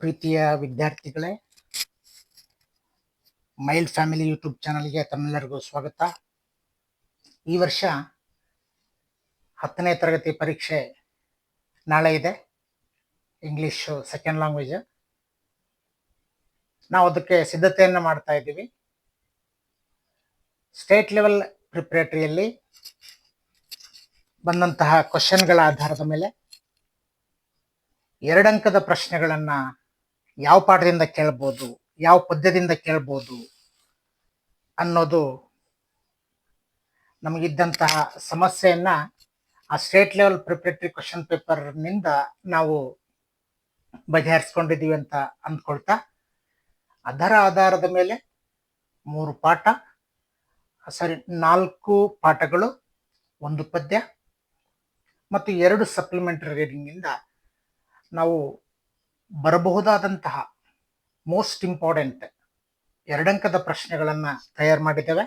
ಪ್ರೀತಿಯ ವಿದ್ಯಾರ್ಥಿಗಳೇ, mild family YouTube ಚಾನಲ್ಗೆ ತಮ್ಮೆಲ್ಲರಿಗೂ ಸ್ವಾಗತ. ಈ ವರ್ಷ 10ನೇ ತರಗತಿ ಪರೀಕ್ಷೆ ನಾಳೆ ಇದೆ. English second language. ನಾವು ಅದಕ್ಕೆ ಸಿದ್ಧತೆಯನ್ನು ಮಾಡ್ತಾ ಇದ್ದೀವಿ. ಸ್ಟೇಟ್ ಲೆವೆಲ್ ಪ್ರಿಪರೇಟರಿಯಲ್ಲಿ ಬಂದಂತಹ ಕ್ವಶನ್ಗಳ ಆಧಾರದ ಮೇಲೆ 2 ಅಂಕದ ಪ್ರಶ್ನೆಗಳನ್ನು ಯಾವ ಪಾಠದಿಂದ ಕೇಳ್ಬೋದು, ಯಾವ ಪದ್ಯದಿಂದ ಕೇಳ್ಬೋದು ಅನ್ನೋದು ನಮಗಿದ್ದಂತಹ ಸಮಸ್ಯೆಯನ್ನ ಆ ಸ್ಟೇಟ್ ಲೆವೆಲ್ ಪ್ರಿಪರೇಟರಿ ಕ್ವಶನ್ ಪೇಪರ್ನಿಂದ ನಾವು ಬಗೆಹರಿಸ್ಕೊಂಡಿದ್ದೀವಿ ಅಂತ ಅಂದ್ಕೊಳ್ತಾ, ಅದರ ಆಧಾರದ ಮೇಲೆ 4 ಪಾಠಗಳು, 1 ಪದ್ಯ ಮತ್ತು 2 ಸಪ್ಲಿಮೆಂಟರಿ ರೀಡಿಂಗಿಂದ ನಾವು ಬರಬಹುದಾದಂತಹ ಮೋಸ್ಟ್ ಇಂಪಾರ್ಟೆಂಟ್ 2 ಅಂಕದ ಪ್ರಶ್ನೆಗಳನ್ನು ತಯಾರು ಮಾಡಿದ್ದೇವೆ.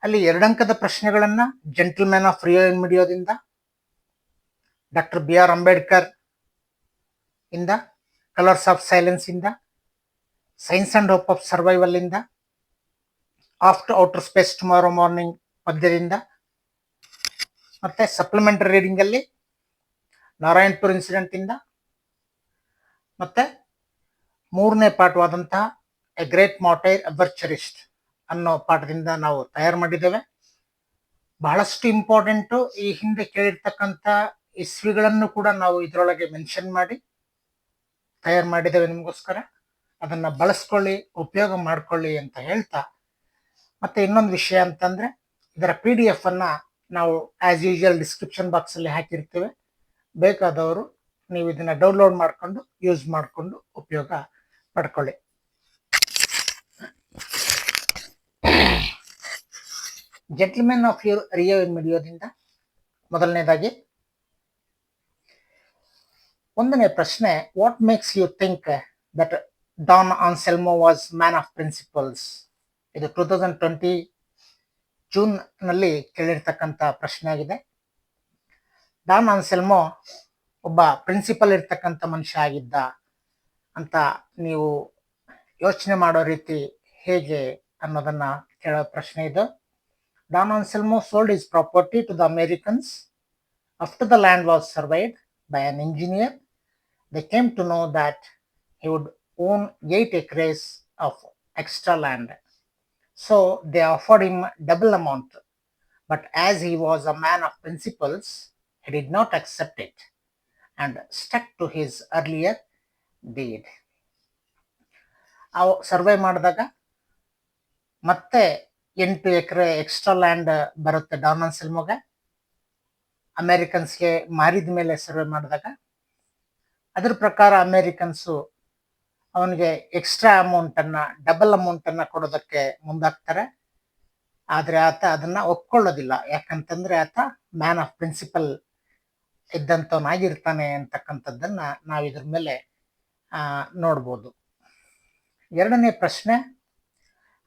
ಅಲ್ಲಿ 2 ಅಂಕದ ಪ್ರಶ್ನೆಗಳನ್ನು ಜೆಂಟಲ್ಮ್ಯಾನ್ ಆಫ್ ರಿಯೋ ಇನ್ ಮಿಡಿಯೋದಿಂದ, ಡಾಕ್ಟರ್ BR ಅಂಬೇಡ್ಕರ್ ಇಂದ, ಕಲರ್ಸ್ ಆಫ್ ಸೈಲೆನ್ಸ್ ಇಂದ, science and hope of survival ಇಂದ, after outer space tomorrow morning ಪದ್ಯದಿಂದ, ಮತ್ತೆ ಸಪ್ಲಿಮೆಂಟರಿ ರೀಡಿಂಗ್ ಅಲ್ಲಿ ನಾರಾಯಣಪುರ್ ಇನ್ಸಿಡೆಂಟ್ ಇಂದ, ಮತ್ತೆ 3ನೇ ಪಾಠವಾದಂತಹ a great martyr ever cherished ಅನ್ನೋ ಪಾಠದಿಂದ ನಾವು ತಯಾರು ಮಾಡಿದ್ದೇವೆ. ಬಹಳಷ್ಟು ಇಂಪಾರ್ಟೆಂಟು. ಈ ಹಿಂದೆ ಕೇಳಿರ್ತಕ್ಕಂಥ ಇಸ್ವಿಗಳನ್ನು ಕೂಡ ನಾವು ಇದರೊಳಗೆ ಮೆನ್ಷನ್ ಮಾಡಿ ತಯಾರು ಮಾಡಿದ್ದೇವೆ ನಿಮಗೋಸ್ಕರ. ಅದನ್ನ ಬಳಸ್ಕೊಳ್ಳಿ, ಉಪಯೋಗ ಮಾಡ್ಕೊಳ್ಳಿ ಅಂತ ಹೇಳ್ತಾ, ಮತ್ತೆ ಇನ್ನೊಂದು ವಿಷಯ ಅಂತಂದ್ರೆ, ಇದರ PDF ಅನ್ನ ನಾವು ಆಸ್ ಯೂಶುವಲ್ ಡಿಸ್ಕ್ರಿಪ್ಷನ್ ಬಾಕ್ಸ್ ಅಲ್ಲಿ ಹಾಕಿರ್ತೇವೆ. ಬೇಕಾದವರು ನೀವು ಇದನ್ನ ಡೌನ್ಲೋಡ್ ಮಾಡ್ಕೊಂಡು ಯೂಸ್ ಮಾಡಿಕೊಂಡು ಉಪಯೋಗ ಪಡ್ಕೊಳ್ಳಿ. ಜೆಂಟಲ್ಮ್ಯಾನ್ ಆಫ್ ರಿಯೋ ಇನ್ ಮಿಡಿಯೋದಿಂದ ಮೊದಲನೇದಾಗಿ 1ನೇ ಪ್ರಶ್ನೆ, what makes you think that Don Anselmo was man of principles? ಇದು 2020 ಜೂನ್ ನಲ್ಲಿ ಕೇಳಿರ್ತಕ್ಕಂಥ ಪ್ರಶ್ನೆ ಆಗಿದೆ. ಡಾನ್ ಆನ್ಸೆಲ್ಮೋ ಒಬ್ಬ ಪ್ರಿನ್ಸಿಪಲ್ ಇರ್ತಕ್ಕಂಥ ಮನುಷ್ಯ ಆಗಿದ್ದ ಅಂತ ನೀವು ಯೋಚನೆ ಮಾಡೋ ರೀತಿ ಹೇಗೆ ಅನ್ನೋದನ್ನ ಕೇಳೋ ಪ್ರಶ್ನೆ ಇದು. Don Anselmo sold his property to the Americans. After the land was surveyed by an engineer, they came to know that he would own 8 acres of extra land. So they offered him double amount. But as he was a man of principles, he did not accept it and stuck to his earlier deed. Survey ಮಾಡಿದಾಗ ಮತ್ತೆ 8 ಎಕರೆ extra land ಬರುತ್ತೆ Don ಆನ್ಸೆಲ್ಮೋಗೆ. ಅಮೆರಿಕನ್ಸ್ಗೆ ಮಾರಿದ ಮೇಲೆ survey ಮಾಡಿದಾಗ ಅದ್ರ ಪ್ರಕಾರ Americans ಅವನಿಗೆ extra amount ಅನ್ನ, double amount ಅನ್ನ ಕೊಡೋದಕ್ಕೆ ಮುಂದಾಗ್ತಾರೆ. ಆದ್ರೆ ಆತ ಅದನ್ನ ಒಪ್ಕೊಳ್ಳೋದಿಲ್ಲ. ಯಾಕಂತಂದ್ರೆ ಆತ ಮ್ಯಾನ್ ಆಫ್ ಪ್ರಿನ್ಸಿಪಲ್ ಇದ್ದಂತವನಾಗಿರ್ತಾನೆ ಅಂತಕ್ಕಂಥದ್ದನ್ನ ನಾವು ಇದ್ರ ಮೇಲೆ ನೋಡ್ಬೋದು. 2ನೇ ಪ್ರಶ್ನೆ,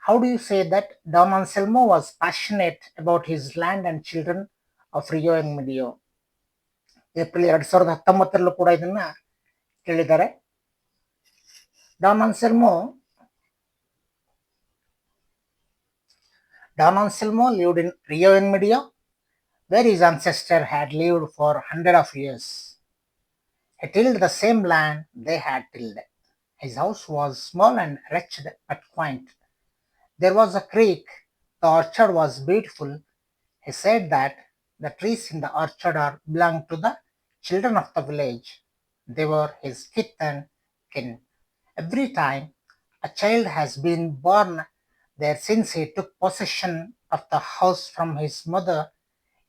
how do you say that Don Anselmo was passionate about his land and children of Rio and Medio? April 2019 ಕೂಡ ಇದನ್ನ ಕೇಳಿದ್ದಾರೆ. Don Anselmo lived in Rio and Medio, where his ancestor had lived for hundreds of years. He tilled the same land they had tilled. His house was small and wretched but quaint. There was a creek. The orchard was beautiful. He said that the trees in the orchard belonged to the children of the village. They were his kith and kin. Every time a child has been born there since he took possession of the house from his mother,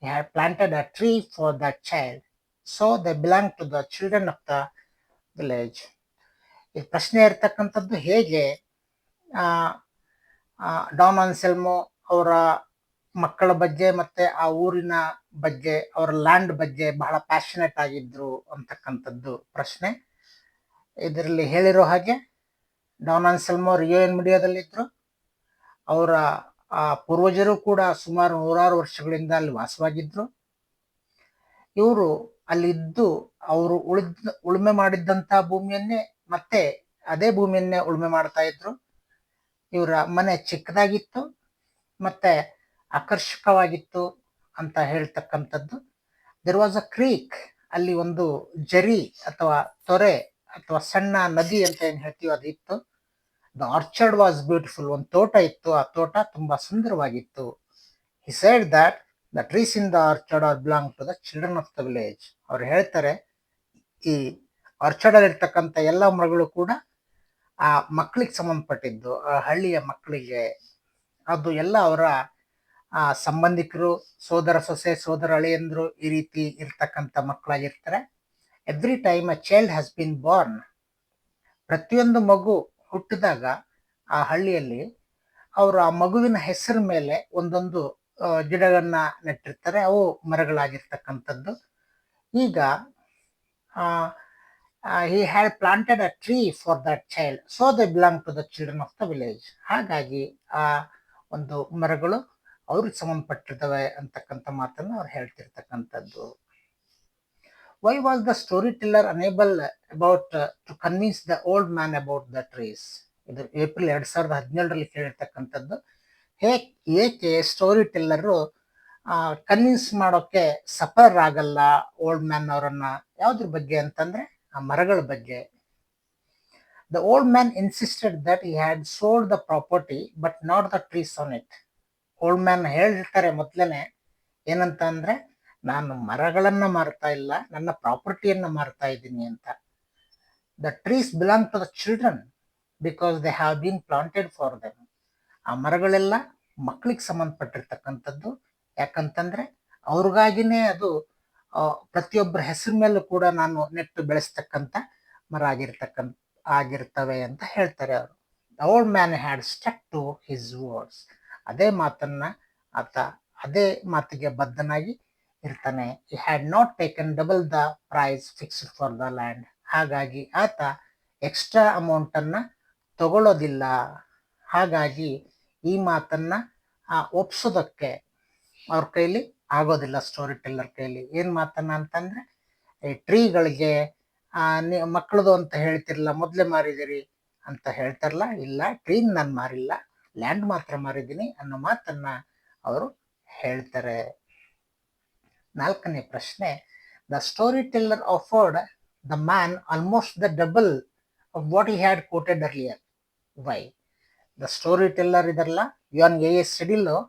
he had planted a tree for that child. So they belong to the children of the village. ಈ ಪ್ರಶ್ನೆ ಇರ್ತಕ್ಕಂಥದ್ದು ಹೇಗೆ Don Anselmo ಅವರ ಮಕ್ಕಳ ಬಗ್ಗೆ ಮತ್ತೆ ಆ ಊರಿನ ಬಗ್ಗೆ, ಅವರ ಲ್ಯಾಂಡ್ ಬಗ್ಗೆ ಬಹಳ ಪ್ಯಾಷನೆಟ್ ಆಗಿದ್ರು ಅಂತಕ್ಕಂಥದ್ದು ಪ್ರಶ್ನೆ. ಇದರಲ್ಲಿ ಹೇಳಿರೋ ಹಾಗೆ ಡಾನ್ ಆನ್ಸೆಲ್ಮೋ ರಿಯೋ ಇನ್ ಮಿಡಿಯೋದಲ್ಲಿದ್ರು. ಅವರ ಪೂರ್ವಜರು ಕೂಡ ಸುಮಾರು 100 ವರ್ಷಗಳಿಂದ ಅಲ್ಲಿ ವಾಸವಾಗಿದ್ರು. ಇವರು ಅಲ್ಲಿದ್ದು ಅವರು ಉಳುಮೆ ಮಾಡಿದ್ದಂಥ ಭೂಮಿಯನ್ನೇ ಮತ್ತೆ ಅದೇ ಭೂಮಿಯನ್ನೇ ಉಳುಮೆ ಮಾಡ್ತಾ ಇದ್ರು. ಇವರ ಮನೆ ಚಿಕ್ಕದಾಗಿತ್ತು ಮತ್ತೆ ಆಕರ್ಷಕವಾಗಿತ್ತು ಅಂತ ಹೇಳ್ತಕ್ಕಂಥದ್ದು. ದೇರ್ ವಾಸ್ ಅ ಕ್ರೀಕ್, ಅಲ್ಲಿ ಒಂದು ಜರಿ ಅಥವಾ ತೊರೆ ಅಥವಾ ಸಣ್ಣ ನದಿ ಅಂತ ಏನ್ ಹೇಳ್ತೀವಿ ಅದಿತ್ತು. ದ ಆರ್ಚರ್ಡ್ ವಾಸ್ ಬ್ಯೂಟಿಫುಲ್, ಒಂದು ತೋಟ ಇತ್ತು, ಆ ತೋಟ ತುಂಬಾ ಸುಂದರವಾಗಿತ್ತು. He said that the trees in the orchard are belong to the children of the village. ಅವ್ರು ಹೇಳ್ತಾರೆ ಈ ಆರ್ಚರ್ಡ್ ಅಲ್ಲಿ ಇರ್ತಕ್ಕಂಥ ಎಲ್ಲ ಮರಗಳು ಕೂಡ ಆ ಮಕ್ಕಳಿಗೆ ಸಂಬಂಧಪಟ್ಟಿದ್ದು, ಆ ಹಳ್ಳಿಯ ಮಕ್ಕಳಿಗೆ. ಅದು ಎಲ್ಲ ಅವರ ಸಂಬಂಧಿಕರು, ಸೋದರ ಸೊಸೆ, ಸೋದರ ಅಳಿಯಂದ್ರು ಈ ರೀತಿ ಇರ್ತಕ್ಕಂಥ ಮಕ್ಕಳಾಗಿರ್ತಾರೆ. Every time a child has been born, ಪ್ರತಿಯೊಂದು ಮಗು ಹುಟ್ಟಿದಾಗ ಆ ಹಳ್ಳಿಯಲ್ಲಿ ಅವರು ಆ ಮಗುವಿನ ಹೆಸರ ಮೇಲೆ ಒಂದೊಂದು ಗಿಡಗಳನ್ನ ನೆಟ್ಟಿರ್ತಾರೆ, ಅವು ಮರಗಳಾಗಿರ್ತಕ್ಕಂಥದ್ದು. ಈಗ he had planted a tree for that child, so they belong to the children of the village. ಹಾಗಾಗಿ ಆ ಒಂದು ಮರಗಳು ಅವ್ರಿಗೆ ಸಂಬಂಧಪಟ್ಟಿರ್ತವೆ ಅಂತಕ್ಕಂಥ ಮಾತನ್ನು ಅವ್ರು ಹೇಳ್ತಿರ್ತಕ್ಕಂಥದ್ದು. Why was the storyteller unable to convince the old man about the trees? ಇದು ಏಪ್ರಿಲ್ 2017ರಲ್ಲಿ ಕೇಳಿರ್ತಕ್ಕಂಥದ್ದು. ಏಕೆ ಸ್ಟೋರಿ ಟೆಲ್ಲರು ಕನ್ವಿನ್ಸ್ ಮಾಡೋಕೆ ಸಫರ್ ಆಗಲ್ಲ ಓಲ್ಡ್ ಮ್ಯಾನ್ ಅವರನ್ನ? ಯಾವ್ದ್ರ ಬಗ್ಗೆ ಅಂತಂದ್ರೆ ಆ ಮರಗಳ ಬಗ್ಗೆ. The old man insisted that he had sold the property but not the trees on it. Old man ಹೇಳಿರ್ತಾರೆ ಮೊದ್ಲೇನೆ ಏನಂತ ಅಂದ್ರೆ, ನಾನು ಮರಗಳನ್ನ ಮಾರ್ತಾ ಇಲ್ಲ, ನನ್ನ ಪ್ರಾಪರ್ಟಿಯನ್ನ ಮಾರ್ತಾ ಇದ್ದೀನಿ ಅಂತ. The trees belong to the children because they have been planted for them. ಆ ಮರಗಳೆಲ್ಲ ಮಕ್ಕಳಿಗೆ ಸಂಬಂಧಪಟ್ಟಿರ್ತಕ್ಕಂಥದ್ದು. ಯಾಕಂತಂದ್ರೆ ಅವ್ರಿಗಾಗಿನೇ ಅದು ಪ್ರತಿಯೊಬ್ಬರ ಹೆಸರ ಮೇಲೂ ಕೂಡ ನಾನು ನೆಟ್ಟು ಬೆಳೆಸ್ತಕ್ಕಂಥ ಮರ ಆಗಿರ್ತವೆ ಅಂತ ಹೇಳ್ತಾರೆ ಅವರು. The old man had stuck to his words. ಅದೇ ಮಾತನ್ನ ಆತ ಅದೇ ಮಾತಿಗೆ ಬದ್ಧನಾಗಿ ಇರ್ತಾನೆ. He had not taken double the price fixed for the land. ಹಾಗಾಗಿ ಆತ ಎಕ್ಸ್ಟ್ರಾ ಅಮೌಂಟ್ ಅನ್ನ ತಗೊಳ್ಳೋದಿಲ್ಲ. ಹಾಗಾಗಿ ಈ ಮಾತನ್ನ ಒಪ್ಸೋದಕ್ಕೆ ಅವ್ರ ಕೈಲಿ ಆಗೋದಿಲ್ಲ, ಸ್ಟೋರಿ ಟೆಲ್ಲರ್ ಕೈಲಿ. ಏನ್ ಮಾತನ್ನ ಅಂತಂದ್ರೆ, ಈ ಟ್ರೀಗಳಿಗೆ ಮಕ್ಕಳದು ಅಂತ ಹೇಳ್ತಿರಲ್ಲ, ಮೊದ್ಲೇ ಮಾರಿದಿರಿ ಅಂತ ಹೇಳ್ತಾರಲ್ಲ, ಇಲ್ಲ ಟ್ರೀನ್ ನಾನು ಮಾರಿಲ್ಲ, ಲ್ಯಾಂಡ್ ಮಾತ್ರ ಮಾರಿದ್ದೀನಿ ಅನ್ನೋ ಮಾತನ್ನ ಅವರು ಹೇಳ್ತಾರೆ. 4ನೇ ಪ್ರಶ್ನೆ, the story teller offered the man almost the double of what he had quoted earlier. Why? The story teller ಇದರಲ್ಲ, ಇವನ್ ಎ.ಎಸ್. ಸೆಡಿಲೋ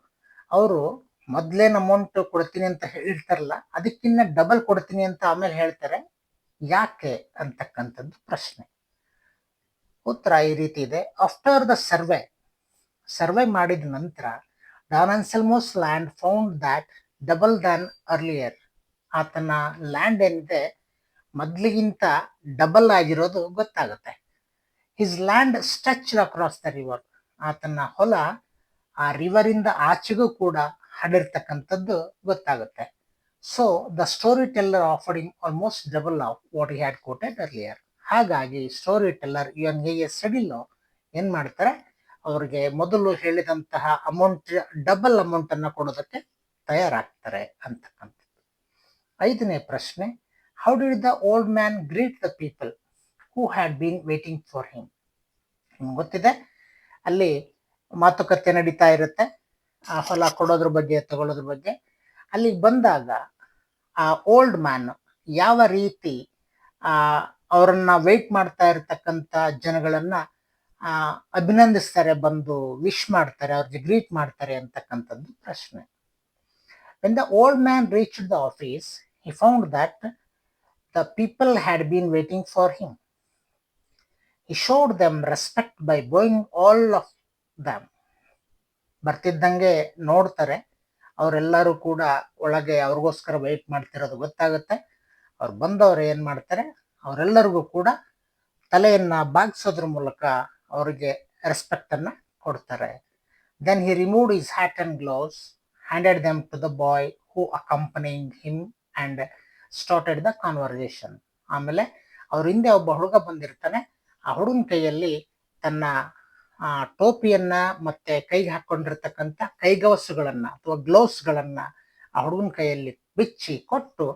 ಅವರು ಮೊದ್ಲೇನ್ ಅಮೌಂಟ್ ಕೊಡ್ತೀನಿ ಅಂತ ಹೇಳಿರ್ತಾರಲ್ಲ, ಅದಕ್ಕಿನ್ನ ಡಬಲ್ ಕೊಡ್ತೀನಿ ಅಂತ ಆಮೇಲೆ ಹೇಳ್ತಾರೆ. ಯಾಕೆ ಅಂತಕ್ಕಂಥದ್ದು ಪ್ರಶ್ನೆ. ಉತ್ತರ ಈ ರೀತಿ ಇದೆ. ಆಫ್ಟರ್ ದ ಸರ್ವೆ ಮಾಡಿದ ನಂತರ Don Anselmo's land found that double than earlier. ಆತನ ಲ್ಯಾಂಡ್ ಏನಿದೆ ಮೊದ್ಲಿಗಿಂತ ಡಬಲ್ ಆಗಿರೋದು ಗೊತ್ತಾಗುತ್ತೆ. His land stretched across the river. ಆತನ ಹೊಲ ಆ ರಿವರ್ ಇಂದ ಆಚೆಗೂ ಕೂಡ ಹರಡಿರ್ತಕ್ಕಂಥದ್ದು ಗೊತ್ತಾಗುತ್ತೆ. So the story teller offered him almost double of what he had quoted earlier. ಹಾಗಾಗಿ story teller Juan A S. Sedillo ಏನ್ ಮಾಡ್ತಾರೆ, ಅವ್ರಿಗೆ ಮೊದಲು ಹೇಳಿದಂತಹ ಅಮೌಂಟ್ ಡಬಲ್ ಅಮೌಂಟ್ ಅನ್ನ ಕೊಡೋದಕ್ಕೆ ತಯಾರಾಗ್ತಾರೆ ಅಂತಕ್ಕಂಥದ್ದು. 5ನೇ ಪ್ರಶ್ನೆ, how did the old man greet the people who had been waiting for him? ನಿಮ್ಗೆ ಗೊತ್ತಿದೆ, ಅಲ್ಲಿ ಮಾತುಕತೆ ನಡೀತಾ ಇರುತ್ತೆ ಆ ಹೊಲ ಕೊಡೋದ್ರ ಬಗ್ಗೆ ತಗೊಳ್ಳೋದ್ರ ಬಗ್ಗೆ. ಅಲ್ಲಿಗೆ ಬಂದಾಗ ಆ ಓಲ್ಡ್ ಮ್ಯಾನ್ ಯಾವ ರೀತಿ ಅವರನ್ನ ವೇಟ್ ಮಾಡ್ತಾ ಇರತಕ್ಕಂತ ಜನಗಳನ್ನ ಅಭಿನಂದಿಸ್ತಾರೆ, ಬಂದು ವಿಶ್ ಮಾಡ್ತಾರೆ, ಅವ್ರಿಗೆ ಗ್ರೀಟ್ ಮಾಡ್ತಾರೆ ಅಂತಕ್ಕಂಥದ್ದು ಪ್ರಶ್ನೆ. When the old man reached the office, he found that the people had been waiting for him. He showed them respect by bowing all of them. ಬರ್ತಿದ್ದಂಗೆ ನೋಡ್ತಾರೆ, ಅವರೆಲ್ಲರೂ ಕೂಡ ಒಳಗೆ ಅವ್ರಿಗೋಸ್ಕರ ವೇಟ್ ಮಾಡ್ತಿರೋದು ಗೊತ್ತಾಗುತ್ತೆ. ಅವ್ರು ಬಂದವರು ಏನ್ ಮಾಡ್ತಾರೆ, ಅವರೆಲ್ಲರಿಗೂ ಕೂಡ ತಲೆಯನ್ನ ಬಾಗಿಸೋದ್ರ ಮೂಲಕ ಅವರಿಗೆ ರೆಸ್ಪೆಕ್ಟ್ ಅನ್ನ ಕೊಡ್ತಾರೆ. Then he removed his hat and gloves, handed them to the boy who accompanied him and started the conversation. ಆಮೇಲೆ ಅವ್ರ ಹಿಂದೆ ಒಬ್ಬ ಹುಡುಗ ಬಂದಿರ್ತಾನೆ, ಆ ಹುಡುಗನ ಕೈಯಲ್ಲಿ ತನ್ನ ಟೋಪಿಯನ್ನ ಮತ್ತೆ ಕೈಗೆ ಹಾಕೊಂಡಿರ್ತಕ್ಕಂಥ ಕೈಗವಸುಗಳನ್ನ ಅಥವಾ ಗ್ಲೌಸ್ಗಳನ್ನ ಆ ಹುಡುಗನ ಕೈಯಲ್ಲಿ ಬಿಚ್ಚಿ ಕೊಟ್ಟು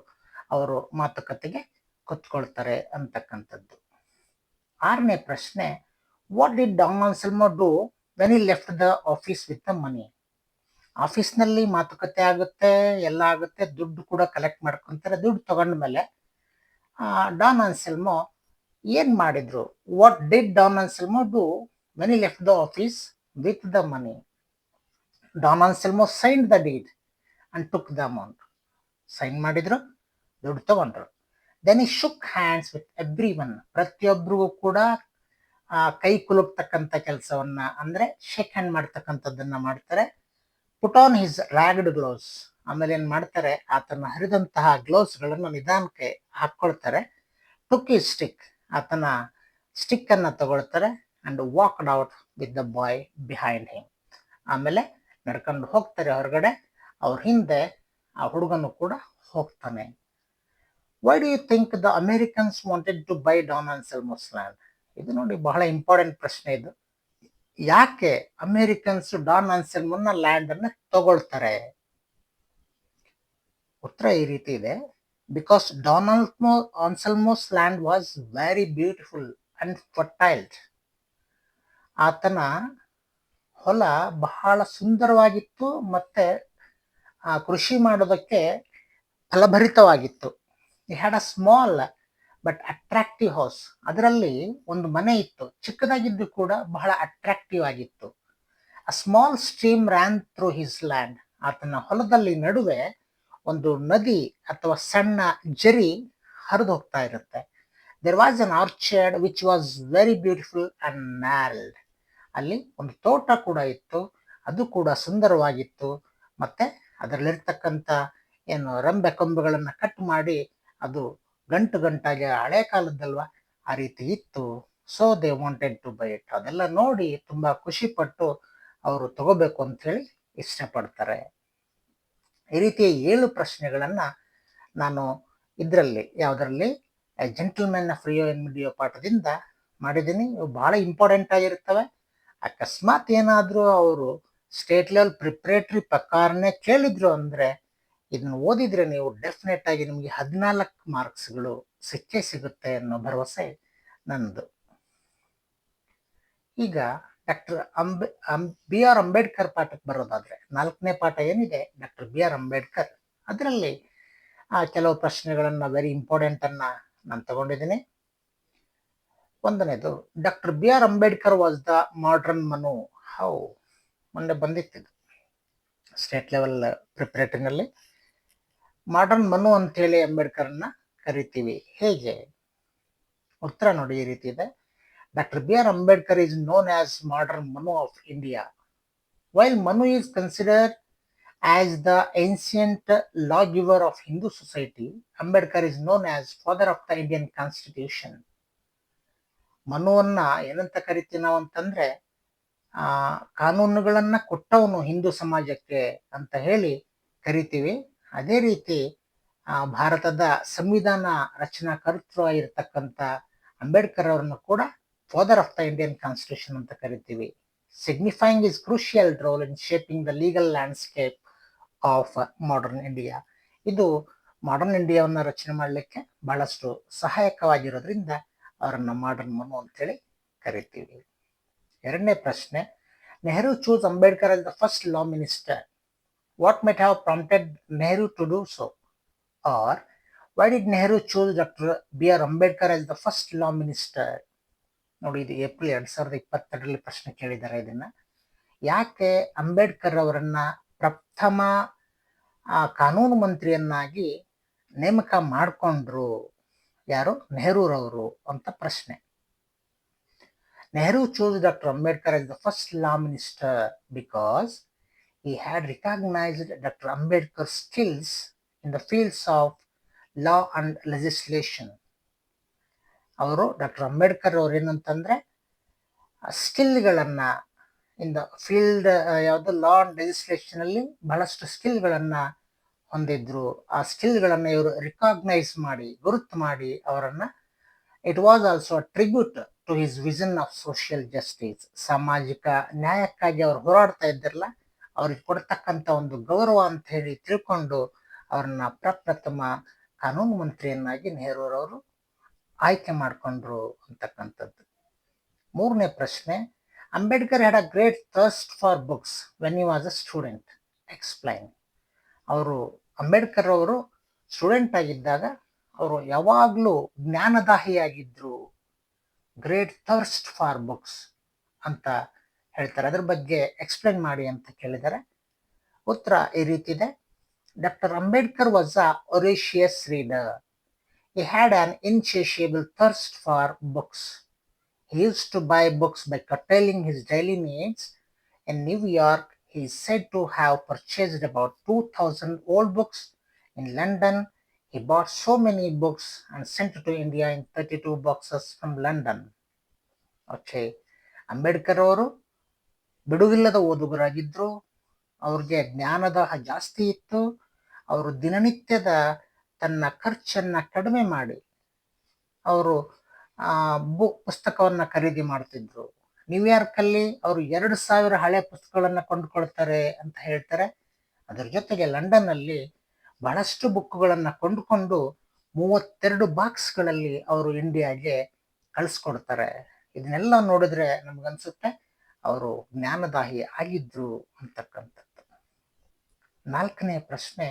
ಅವರು ಮಾತುಕತೆಗೆ ಕುತ್ಕೊಳ್ತಾರೆ ಅಂತಕ್ಕಂಥದ್ದು. 6ನೇ ಪ್ರಶ್ನೆ, what did Don Anselmo do when he left the office with the ಮನಿ? ಆಫೀಸ್ನಲ್ಲಿ ಮಾತುಕತೆ ಆಗುತ್ತೆ, ಎಲ್ಲ ಆಗುತ್ತೆ, ದುಡ್ಡು ಕೂಡ ಕಲೆಕ್ಟ್ ಮಾಡ್ಕೊಂತಾರೆ. ದುಡ್ಡು ತಗೊಂಡ್ಮೇಲೆ ಡಾನ್ ಅನ್ಸೆಲ್ಮೋ ಏನ್ ಮಾಡಿದ್ರು? What did Don Anselmo do when he left the office with the money? Don Anselmo signed the deed and took the amount. Sign ಮಾಡಿದ್ರು, ದುಡ್ಡು ತಗೊಂಡ್ರು. Then he shook hands with everyone. ಪ್ರತಿಯೊಬ್ಬರಿಗೂ ಕೂಡ ಕೈ ಕುಲುಕ್ತಕ್ಕಂಥ ಕೆಲಸವನ್ನ, ಅಂದ್ರೆ ಶೇಕ್ ಹ್ಯಾಂಡ್ ಮಾಡ್ತಕ್ಕಂಥದ್ದನ್ನ ಮಾಡ್ತಾರೆ. Put on his ragged gloves. ಆಮೇಲೆ ಏನ್ ಮಾಡ್ತಾರೆ, ಆತನ ಹರಿದಂತಹ ಗ್ಲೌಸ್ ಗಳನ್ನು ನಿಧಾನಕ್ಕೆ ಹಾಕೊಳ್ತಾರೆ. Took his stick. ಆತನ ಸ್ಟಿಕ್ ಅನ್ನ ತಗೊಳ್ತಾರೆ. And walked out with the boy behind him. ಆಮೇಲೆ ನಡ್ಕೊಂಡು ಹೋಗ್ತಾರೆ ಹೊರಗಡೆ. ಅವ್ರ ಹಿಂದೆ ಆ ಹುಡುಗನು ಕೂಡ ಹೋಗ್ತಾನೆ. Why do you think the Americans wanted to buy Don Anselmo's land? ಇದು ನೋಡಿ ಬಹಳ ಇಂಪಾರ್ಟೆಂಟ್ ಪ್ರಶ್ನೆ ಇದು. ಯಾಕೆ ಅಮೆರಿಕನ್ಸ್ ಡಾನ್ ಅನ್ಸೆಲ್ಮೋನ ಲ್ಯಾಂಡ್ ಅನ್ನ ತಗೊಳ್ತಾರೆ? ಉತ್ತರ ಈ ರೀತಿ ಇದೆ. Because Don Anselmo's land was very beautiful and fertile. ಆತನ ಹೊಲ ಬಹಳ ಸುಂದರವಾಗಿತ್ತು, ಮತ್ತೆ ಕೃಷಿ ಮಾಡೋದಕ್ಕೆ ಫಲಭರಿತವಾಗಿತ್ತು. He had a small but attractive house. ಅದರಲ್ಲಿ ಒಂದು ಮನೆ ಇತ್ತು, ಚಿಕ್ಕದಾಗಿದ್ದು ಕೂಡ ಬಹಳ ಅಟ್ರಾಕ್ಟಿವ್ ಆಗಿತ್ತು. A small stream ran through his land. ಆತನ ಹೊಲದಲ್ಲಿ ನಡುವೆ ಒಂದು ನದಿ ಅಥವಾ ಸಣ್ಣ ಜರಿ ಹರಿದು ಹೋಗ್ತಾ ಇರುತ್ತೆ. There was an orchard which was very beautiful and gnarled. ಅಲ್ಲಿ ಒಂದು ತೋಟ ಕೂಡ ಇತ್ತು, ಅದು ಕೂಡ ಸುಂದರವಾಗಿತ್ತು. ಮತ್ತೆ ಅದರಲ್ಲಿರ್ತಕ್ಕಂಥ ಏನು ರೆಂಬೆ ಕೊಂಬೆಗಳನ್ನ ಕಟ್ ಮಾಡಿ ಅದು ಗಂಟು ಗಂಟಾಗಿ, ಹಳೆ ಕಾಲದ್ದಲ್ವಾ, ಆ ರೀತಿ ಇತ್ತು. So they wanted to buy it. ಅದೆಲ್ಲ ನೋಡಿ ತುಂಬಾ ಖುಷಿ ಪಟ್ಟು ಅವರು ತಗೋಬೇಕು ಅಂತ ಹೇಳಿ ಇಷ್ಟಪಡ್ತಾರೆ. ಈ ರೀತಿಯ 7 ಪ್ರಶ್ನೆಗಳನ್ನ ನಾನು ಇದರಲ್ಲಿ ಯಾವುದರಲ್ಲಿ ಜೆಂಟಲ್ಮೆನ್ ಆಫ್ ರಿಯೋ ಎನ್ ಮಿಡಿಯೋ ಪಾಠದಿಂದ ಮಾಡಿದ್ದೀನಿ. ಇವು ಬಹಳ ಇಂಪಾರ್ಟೆಂಟ್ ಆಗಿರ್ತವೆ. ಅಕಸ್ಮಾತ್ ಏನಾದರೂ ಅವರು ಸ್ಟೇಟ್ ಲೆವೆಲ್ ಪ್ರಿಪ್ರೇಟರಿ ಪ್ರಕಾರನೇ ಕೇಳಿದ್ರು ಅಂದ್ರೆ ಇದನ್ನು ಓದಿದ್ರೆ ನೀವು ಡೆಫಿನೆಟ್ ಆಗಿ ನಿಮಗೆ 14 ಮಾರ್ಕ್ಸ್ಗಳು ಸಿಕ್ಕೇ ಸಿಗುತ್ತೆ ಅನ್ನೋ ಭರವಸೆ ನನ್ನದು. ಈಗ ಡಾಕ್ಟರ್ ಬಿ ಆರ್ ಅಂಬೇಡ್ಕರ್ ಪಾಠಕ್ಕೆ ಬರೋದಾದ್ರೆ, 4ನೇ ಪಾಠ ಏನಿದೆ ಡಾಕ್ಟರ್ ಬಿ ಆರ್ ಅಂಬೇಡ್ಕರ್, ಅದರಲ್ಲಿ ಕೆಲವು ಪ್ರಶ್ನೆಗಳನ್ನ ವೆರಿ ಇಂಪಾರ್ಟೆಂಟ್ ಅನ್ನ ನಾನು ತಗೊಂಡಿದ್ದೀನಿ. 1ನೇದು, doctor B R Ambedkar was the modern Manu. How? ಮೊನ್ನೆ ಬಂದಿತ್ತು ಸ್ಟೇಟ್ ಲೆವೆಲ್ ಪ್ರಿಪರೇಟರಿನಲ್ಲಿ. ಮಾಡರ್ನ್ ಮನು ಅಂತ ಹೇಳಿ ಅಂಬೇಡ್ಕರ್ನ ಕರಿತೀವಿ, ಹೇಗೆ? ಉತ್ತರ ನೋಡಿ ಈ ರೀತಿ ಇದೆ. Dr. B.R. Ambedkar is known as modern Manu of India. While Manu is considered as the ancient lawgiver of Hindu society, Ambedkar is known as father of the Indian Constitution. ಮನುವನ್ನ ಏನಂತ ಕರಿತೀವಿ ನಾವು ಅಂತಂದ್ರೆ, ಕಾನೂನುಗಳನ್ನ ಕೊಟ್ಟವನು ಹಿಂದೂ ಸಮಾಜಕ್ಕೆ ಅಂತ ಹೇಳಿ ಕರಿತೀವಿ. ಅದೇ ರೀತಿ ಭಾರತದ ಸಂವಿಧಾನ ರಚನಾ ಕರ್ತೃ ಆಗಿರ್ತಕ್ಕಂಥ ಅಂಬೇಡ್ಕರ್ ಅವರನ್ನು ಕೂಡ father of the Indian constitution ಅಂತ ಕರಿತೀವಿ. Signifying is crucial role in shaping the legal landscape of modern India. ಇದು ಮಾಡರ್ನ್ ಇಂಡಿಯಾವನ್ನ ರಚನೆ ಮಾಡಲಿಕ್ಕೆ ಬಹಳಷ್ಟು ಸಹಾಯಕವಾಗಿರೋದ್ರಿಂದ ಅವರನ್ನ ಮಾಡರ್ನ್ ಮನು ಅಂತೇಳಿ ಕರಿತೀವಿ. 2ನೇ ಪ್ರಶ್ನೆ, Nehru choose Ambedkar as the first law minister. What might have prompted Nehru to do so? Or why did Nehru choose Dr. B.R. Ambedkar as the first law minister? ನೋಡಿ, ಇದು ಏಪ್ರಿಲ್ 2022ರಲ್ಲಿ ಪ್ರಶ್ನೆ ಕೇಳಿದ್ದಾರೆ ಇದನ್ನ. ಯಾಕೆ ಅಂಬೇಡ್ಕರ್ ಅವರನ್ನ ಪ್ರಥಮ ಕಾನೂನು ಮಂತ್ರಿಯನ್ನಾಗಿ ನೇಮಕ ಮಾಡಿಕೊಂಡ್ರು ಯಾರು? ನೆಹರೂರವರು ಅಂತ ಪ್ರಶ್ನೆ. Nehru chose Dr. Ambedkar as the first law minister because he had recognized Dr. Ambedkar's skills in the fields of law and legislation. ಅವರು ಡಾಕ್ಟರ್ ಅಂಬೇಡ್ಕರ್ ಅವರು ಏನಂತಂದ್ರೆ ಸ್ಕಿಲ್ಗಳನ್ನ ಇನ್ ದ ಫೀಲ್ಡ್ ಯಾವುದು ಲಾ ಅಂಡ್ ಲೆಜಿಸ್ಲೇಷನ್ ಅಲ್ಲಿ ಬಹಳಷ್ಟು ಸ್ಕಿಲ್ಗಳನ್ನ ಹೊಂದಿದ್ರು. ಆ ಸ್ಕಿಲ್ಗಳನ್ನ ಇವರು ರಿಕಾಗ್ನೈಸ್ ಮಾಡಿ, ಗುರುತು ಮಾಡಿ ಅವರನ್ನ, it was also a tribute to his vision of social justice. ಸಾಮಾಜಿಕ ನ್ಯಾಯಕ್ಕಾಗಿ ಅವರು ಹೋರಾಡ್ತಾ ಇದ್ದಿರಲ್ಲ, ಅವ್ರಿಗೆ ಕೊಡ್ತಕ್ಕಂಥ ಒಂದು ಗೌರವ ಅಂತ ಹೇಳಿ ತಿಳ್ಕೊಂಡು ಅವ್ರನ್ನ ಪ್ರಪ್ರಥಮ ಕಾನೂನು ಮಂತ್ರಿಯನ್ನಾಗಿ ನೆಹರೂರವರು ಆಯ್ಕೆ ಮಾಡಿಕೊಂಡ್ರು ಅಂತಕ್ಕಂಥದ್ದು. ಮೂರನೇ ಪ್ರಶ್ನೆ, Ambedkar had a great thirst for books when he was a student, explain. ಅವರು ಅಂಬೇಡ್ಕರ್ ಅವರು ಸ್ಟೂಡೆಂಟ್ ಆಗಿದ್ದಾಗ ಅವರು ಯಾವಾಗಲೂ ಜ್ಞಾನದಾಹಿಯಾಗಿದ್ರು, ಗ್ರೇಟ್ ಥರ್ಸ್ಟ್ ಫಾರ್ ಬುಕ್ಸ್ ಅಂತ ಹೇಳ್ತಾರೆ. ಅದ್ರ ಬಗ್ಗೆ ಎಕ್ಸ್ಪ್ಲೈನ್ ಮಾಡಿ ಅಂತ ಕೇಳಿದರೆ ಉತ್ತರ ಈ ರೀತಿ ಇದೆ. Doctor Ambedkar was a voracious reader. He had an insatiable thirst for books. He used to buy books by curtailing his daily needs. In New York, he is said to have purchased about 2,000 old books. In London, he bought so many books and sent to India in 32 boxes from London. Okay. Ambedkar ಅವರು ಬಿಡುವಿಲ್ಲದ ಓದುಗರಾಗಿದ್ದರು. ಅವ್ರಿಗೆ ಜ್ಞಾನದಾಹ ಜಾಸ್ತಿ ಇತ್ತು. ಅವರು ದಿನನಿತ್ಯದ ತನ್ನ ಖರ್ಚನ್ನು ಕಡಿಮೆ ಮಾಡಿ ಅವರು ಪುಸ್ತಕವನ್ನು ಖರೀದಿ ಮಾಡ್ತಿದ್ರು. ನ್ಯೂಯಾರ್ಕಲ್ಲಿ ಅವರು 2,000 ಹಳೆ ಪುಸ್ತಕಗಳನ್ನು ಕೊಂಡುಕೊಳ್ತಾರೆ ಅಂತ ಹೇಳ್ತಾರೆ. ಅದರ ಜೊತೆಗೆ ಲಂಡನ್ನಲ್ಲಿ ಬಹಳಷ್ಟು ಬುಕ್ಗಳನ್ನು ಕೊಂಡುಕೊಂಡು 32 ಬಾಕ್ಸ್ಗಳಲ್ಲಿ ಅವರು ಇಂಡಿಯಾಗೆ ಕಳಿಸ್ಕೊಡ್ತಾರೆ. ಇದನ್ನೆಲ್ಲ ನೋಡಿದ್ರೆ ನಮಗನ್ಸುತ್ತೆ ಅವರು ಜ್ಞಾನದಾಹಿ ಆಗಿದ್ರು ಅಂತಕ್ಕಂಥದ್ದು. ನಾಲ್ಕನೇ ಪ್ರಶ್ನೆ,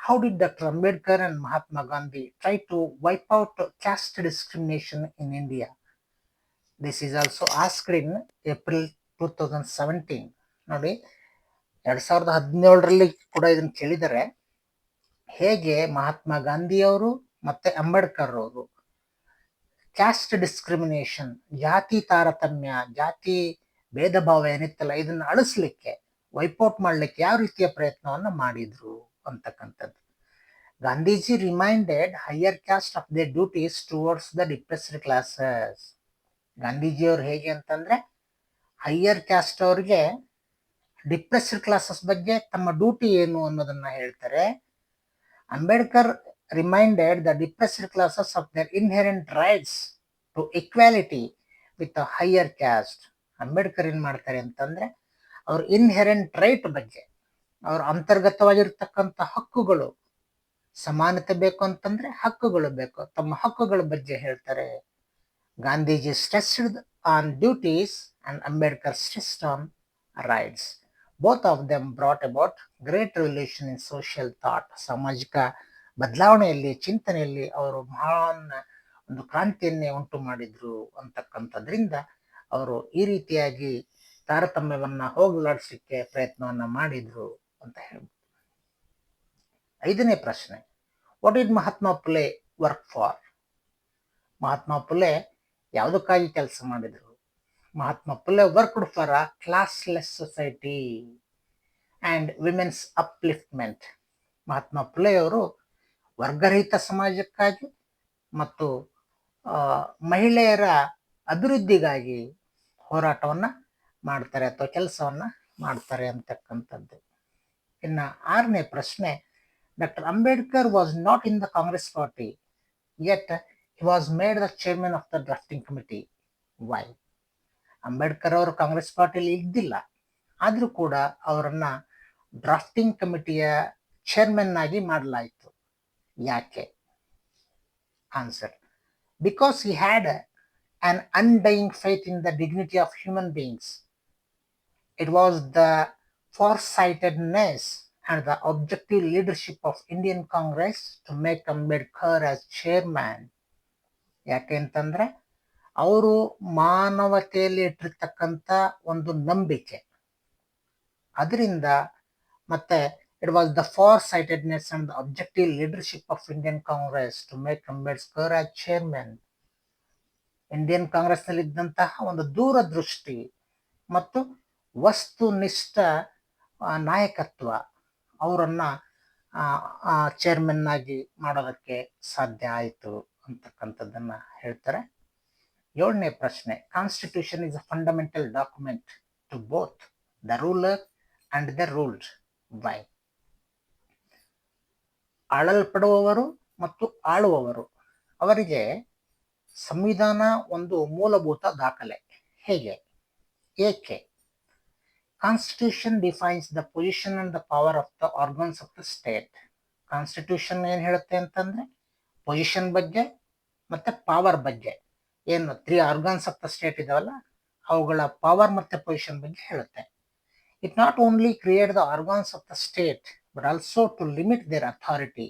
how did Dr. Ambedkar and Mahatma Gandhi try to wipe out caste discrimination in India? This is also asked in April 2017. ನೋಡಿ, 2017ರಲ್ಲಿ ಕೂಡ ಇದನ್ನು ಕೇಳಿದರೆ, ಹೇಗೆ ಮಹಾತ್ಮ ಗಾಂಧಿಯವರು ಮತ್ತೆ ಅಂಬೇಡ್ಕರ್ ಅವರು ಕ್ಯಾಸ್ಟ್ ಡಿಸ್ಕ್ರಿಮಿನೇಷನ್, ಜಾತಿ ತಾರತಮ್ಯ, ಜಾತಿ ಭೇದ ಭಾವ ಏನಿತ್ತಲ್ಲ, ಇದನ್ನು ಅಳಿಸ್ಲಿಕ್ಕೆ, ವೈಪೌಟ್ ಮಾಡಲಿಕ್ಕೆ ಯಾವ ರೀತಿಯ ಪ್ರಯತ್ನವನ್ನು ಮಾಡಿದ್ರು ಅಂತಕ್ಕಂಥದ್ದು. Gandhiji reminded higher caste of their duties towards the depressed classes. ಗಾಂಧೀಜಿಯವರು ಹೇಗೆ ಅಂತಂದ್ರೆ ಹೈಯರ್ ಕ್ಯಾಸ್ಟ್ ಅವ್ರಿಗೆ ಡಿಪ್ರೆಸ್ಡ್ ಕ್ಲಾಸಸ್ ಬಗ್ಗೆ ತಮ್ಮ ಡ್ಯೂಟಿ ಏನು ಅನ್ನೋದನ್ನ ಹೇಳ್ತಾರೆ. Ambedkar reminded the depressed classes of their inherent rights to equality with a higher caste. Ambedkar ಏನ್ ಮಾಡ್ತಾರೆ ಅಂತಂದ್ರೆ ಅವ್ರ ಇನ್ಹೆರೆಂಟ್ ರೈಟ್ ಬಗ್ಗೆ, ಅವ್ರ ಅಂತರ್ಗತವಾಗಿರ್ತಕ್ಕಂಥ ಹಕ್ಕುಗಳು, ಸಮಾನತೆ ಬೇಕು ಅಂತಂದ್ರೆ ಹಕ್ಕುಗಳು ಬೇಕು, ತಮ್ಮ ಹಕ್ಕುಗಳ ಬಗ್ಗೆ ಹೇಳ್ತಾರೆ. Gandhiji stressed on duties and Ambedkar stressed on rights. Both of them brought about great revolution in social thought. ಸಾಮಾಜಿಕ ಬದಲಾವಣೆಯಲ್ಲಿ, ಚಿಂತನೆಯಲ್ಲಿ ಅವರು ಮಹಾನ್ ಒಂದು ಕ್ರಾಂತಿಯನ್ನೇ ಉಂಟು ಮಾಡಿದ್ರು ಅಂತಕ್ಕಂಥದ್ರಿಂದ ಅವರು ಈ ರೀತಿಯಾಗಿ ತಾರತಮ್ಯವನ್ನ ಹೋಗಲಾಡಿಸಲಿಕ್ಕೆ ಪ್ರಯತ್ನವನ್ನ ಮಾಡಿದ್ರು ಅಂತ ಹೇಳ್ಬೋದು. ಐದನೇ ಪ್ರಶ್ನೆ, what did Mahatma Phule work for? Mahatma Phule ಯಾವುದಕ್ಕಾಗಿ ಕೆಲಸ ಮಾಡಿದ್ರು? Mahatma Phule worked for a classless society and women's upliftment. Mahatma Phule ಅವರು ವರ್ಗರಹಿತ ಸಮಾಜಕ್ಕಾಗಿ ಮತ್ತು ಮಹಿಳೆಯರ ಅಭಿವೃದ್ಧಿಗಾಗಿ ಹೋರಾಟವನ್ನ ಮಾಡ್ತಾರೆ ಅಥವಾ ಕೆಲಸವನ್ನ ಮಾಡ್ತಾರೆ ಅಂತಕ್ಕಂಥದ್ದು. ಇನ್ನು ಆರನೇ ಪ್ರಶ್ನೆ, doctor Ambedkar was not in the Congress party yet he was made the chairman of the drafting committee. Why? Ambedkar ಅವರು ಕಾಂಗ್ರೆಸ್ ಪಾರ್ಟಿಯಲ್ಲಿ ಇದ್ದಿಲ್ಲ, ಆದ್ರೂ ಕೂಡ ಅವರನ್ನ ಡ್ರಾಫ್ಟಿಂಗ್ ಕಮಿಟಿಯ ಚೇರ್ಮನ್ ಆಗಿ ಮಾಡಲಾಯಿತು. ಯಾಕೆ? Answer, because he had an undying faith in the dignity of human beings. It was the foresightedness and the objective leadership of Indian Congress to make Ambedkar as chairman. ಯಾಕೆ ಅಂತಂದ್ರೆ ಅವರು ಮಾನವತೆಯಲ್ಲಿ ಇಟ್ಟಿರ್ತಕ್ಕಂಥ ಒಂದು ನಂಬಿಕೆ, ಅದರಿಂದ ಮತ್ತೆ it was the foresightedness and the objective leadership of Indian Congress to make Ambedkar as chairman. Indian Congress ನಲ್ಲಿ ಇದ್ದಂತಹ ಒಂದು ದೂರದೃಷ್ಟಿ ಮತ್ತು ವಸ್ತುನಿಷ್ಠ ನಾಯಕತ್ವ ಅವರನ್ನ ಚೇರ್ಮನ್ ಆಗಿ ಮಾಡೋದಕ್ಕೆ ಸಾಧ್ಯ ಆಯಿತು ಅಂತಕ್ಕಂಥದ್ದನ್ನ ಹೇಳ್ತಾರೆ. ಏಳನೇ ಪ್ರಶ್ನೆ, constitution is a fundamental document to both the ruler and the ruled. Why? ಆಳಲ್ಪಡುವವರು ಮತ್ತು ಆಳುವವರು ಅವರಿಗೆ ಸಂವಿಧಾನ ಒಂದು ಮೂಲಭೂತ ದಾಖಲೆ. ಹೇಗೆ? ಏಕೆ? Constitution defines the position and the power of the organs of the state. Constitution ಏನ್ ಹೇಳುತ್ತೆ ಅಂತಂದ್ರೆ ಪೊಸಿಷನ್ ಬಗ್ಗೆ ಮತ್ತೆ ಪವರ್ ಬಗ್ಗೆ, ಏನು 3 ಆರ್ಗನ್ಸ್ ಆಫ್ ದ ಸ್ಟೇಟ್ ಇದಾವಲ್ಲ ಅವುಗಳ ಪವರ್ ಮತ್ತೆ ಪೊಸಿಷನ್ ಬಗ್ಗೆ ಹೇಳುತ್ತೆ. It not only create the organs of the state but also to limit their authority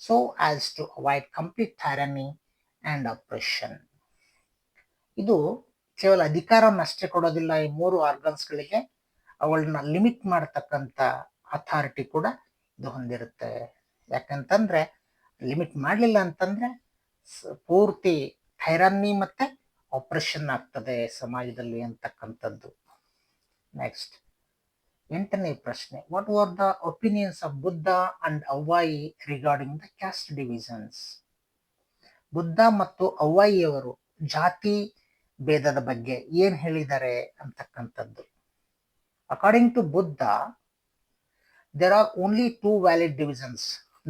so as to avoid complete tyranny and oppression. ಇದು ಕೇವಲ ಅಧಿಕಾರವನ್ನು ಅಷ್ಟೇ ಕೊಡೋದಿಲ್ಲ ಈ 3 ಆರ್ಗನ್ಸ್ಗಳಿಗೆ, ಅವುಗಳನ್ನ ಲಿಮಿಟ್ ಮಾಡತಕ್ಕಂಥ ಅಥಾರಿಟಿ ಕೂಡ ಇದು ಹೊಂದಿರುತ್ತೆ. ಯಾಕಂತಂದ್ರೆ ಲಿಮಿಟ್ ಮಾಡಲಿಲ್ಲ ಅಂತಂದ್ರೆ ಪೂರ್ತಿ ಟೈರನಿ ಮತ್ತೆ ಆಪರೇಷನ್ ಆಗ್ತದೆ ಸಮಾಜದಲ್ಲಿ ಅಂತಕ್ಕಂಥದ್ದು. ನೆಕ್ಸ್ಟ್ 8ನೇ ಪ್ರಶ್ನೆ, what were the opinions of Buddha and Avvai regarding the caste divisions? Buddha ಮತ್ತು ಅವ್ವಾಯಿಯವರು ಜಾತಿ ಭೇದದ ಬಗ್ಗೆ ಏನ್ ಹೇಳಿದ್ದಾರೆ ಅಂತಕ್ಕಂಥದ್ದು. According to Buddha, there are only 2 valid divisions,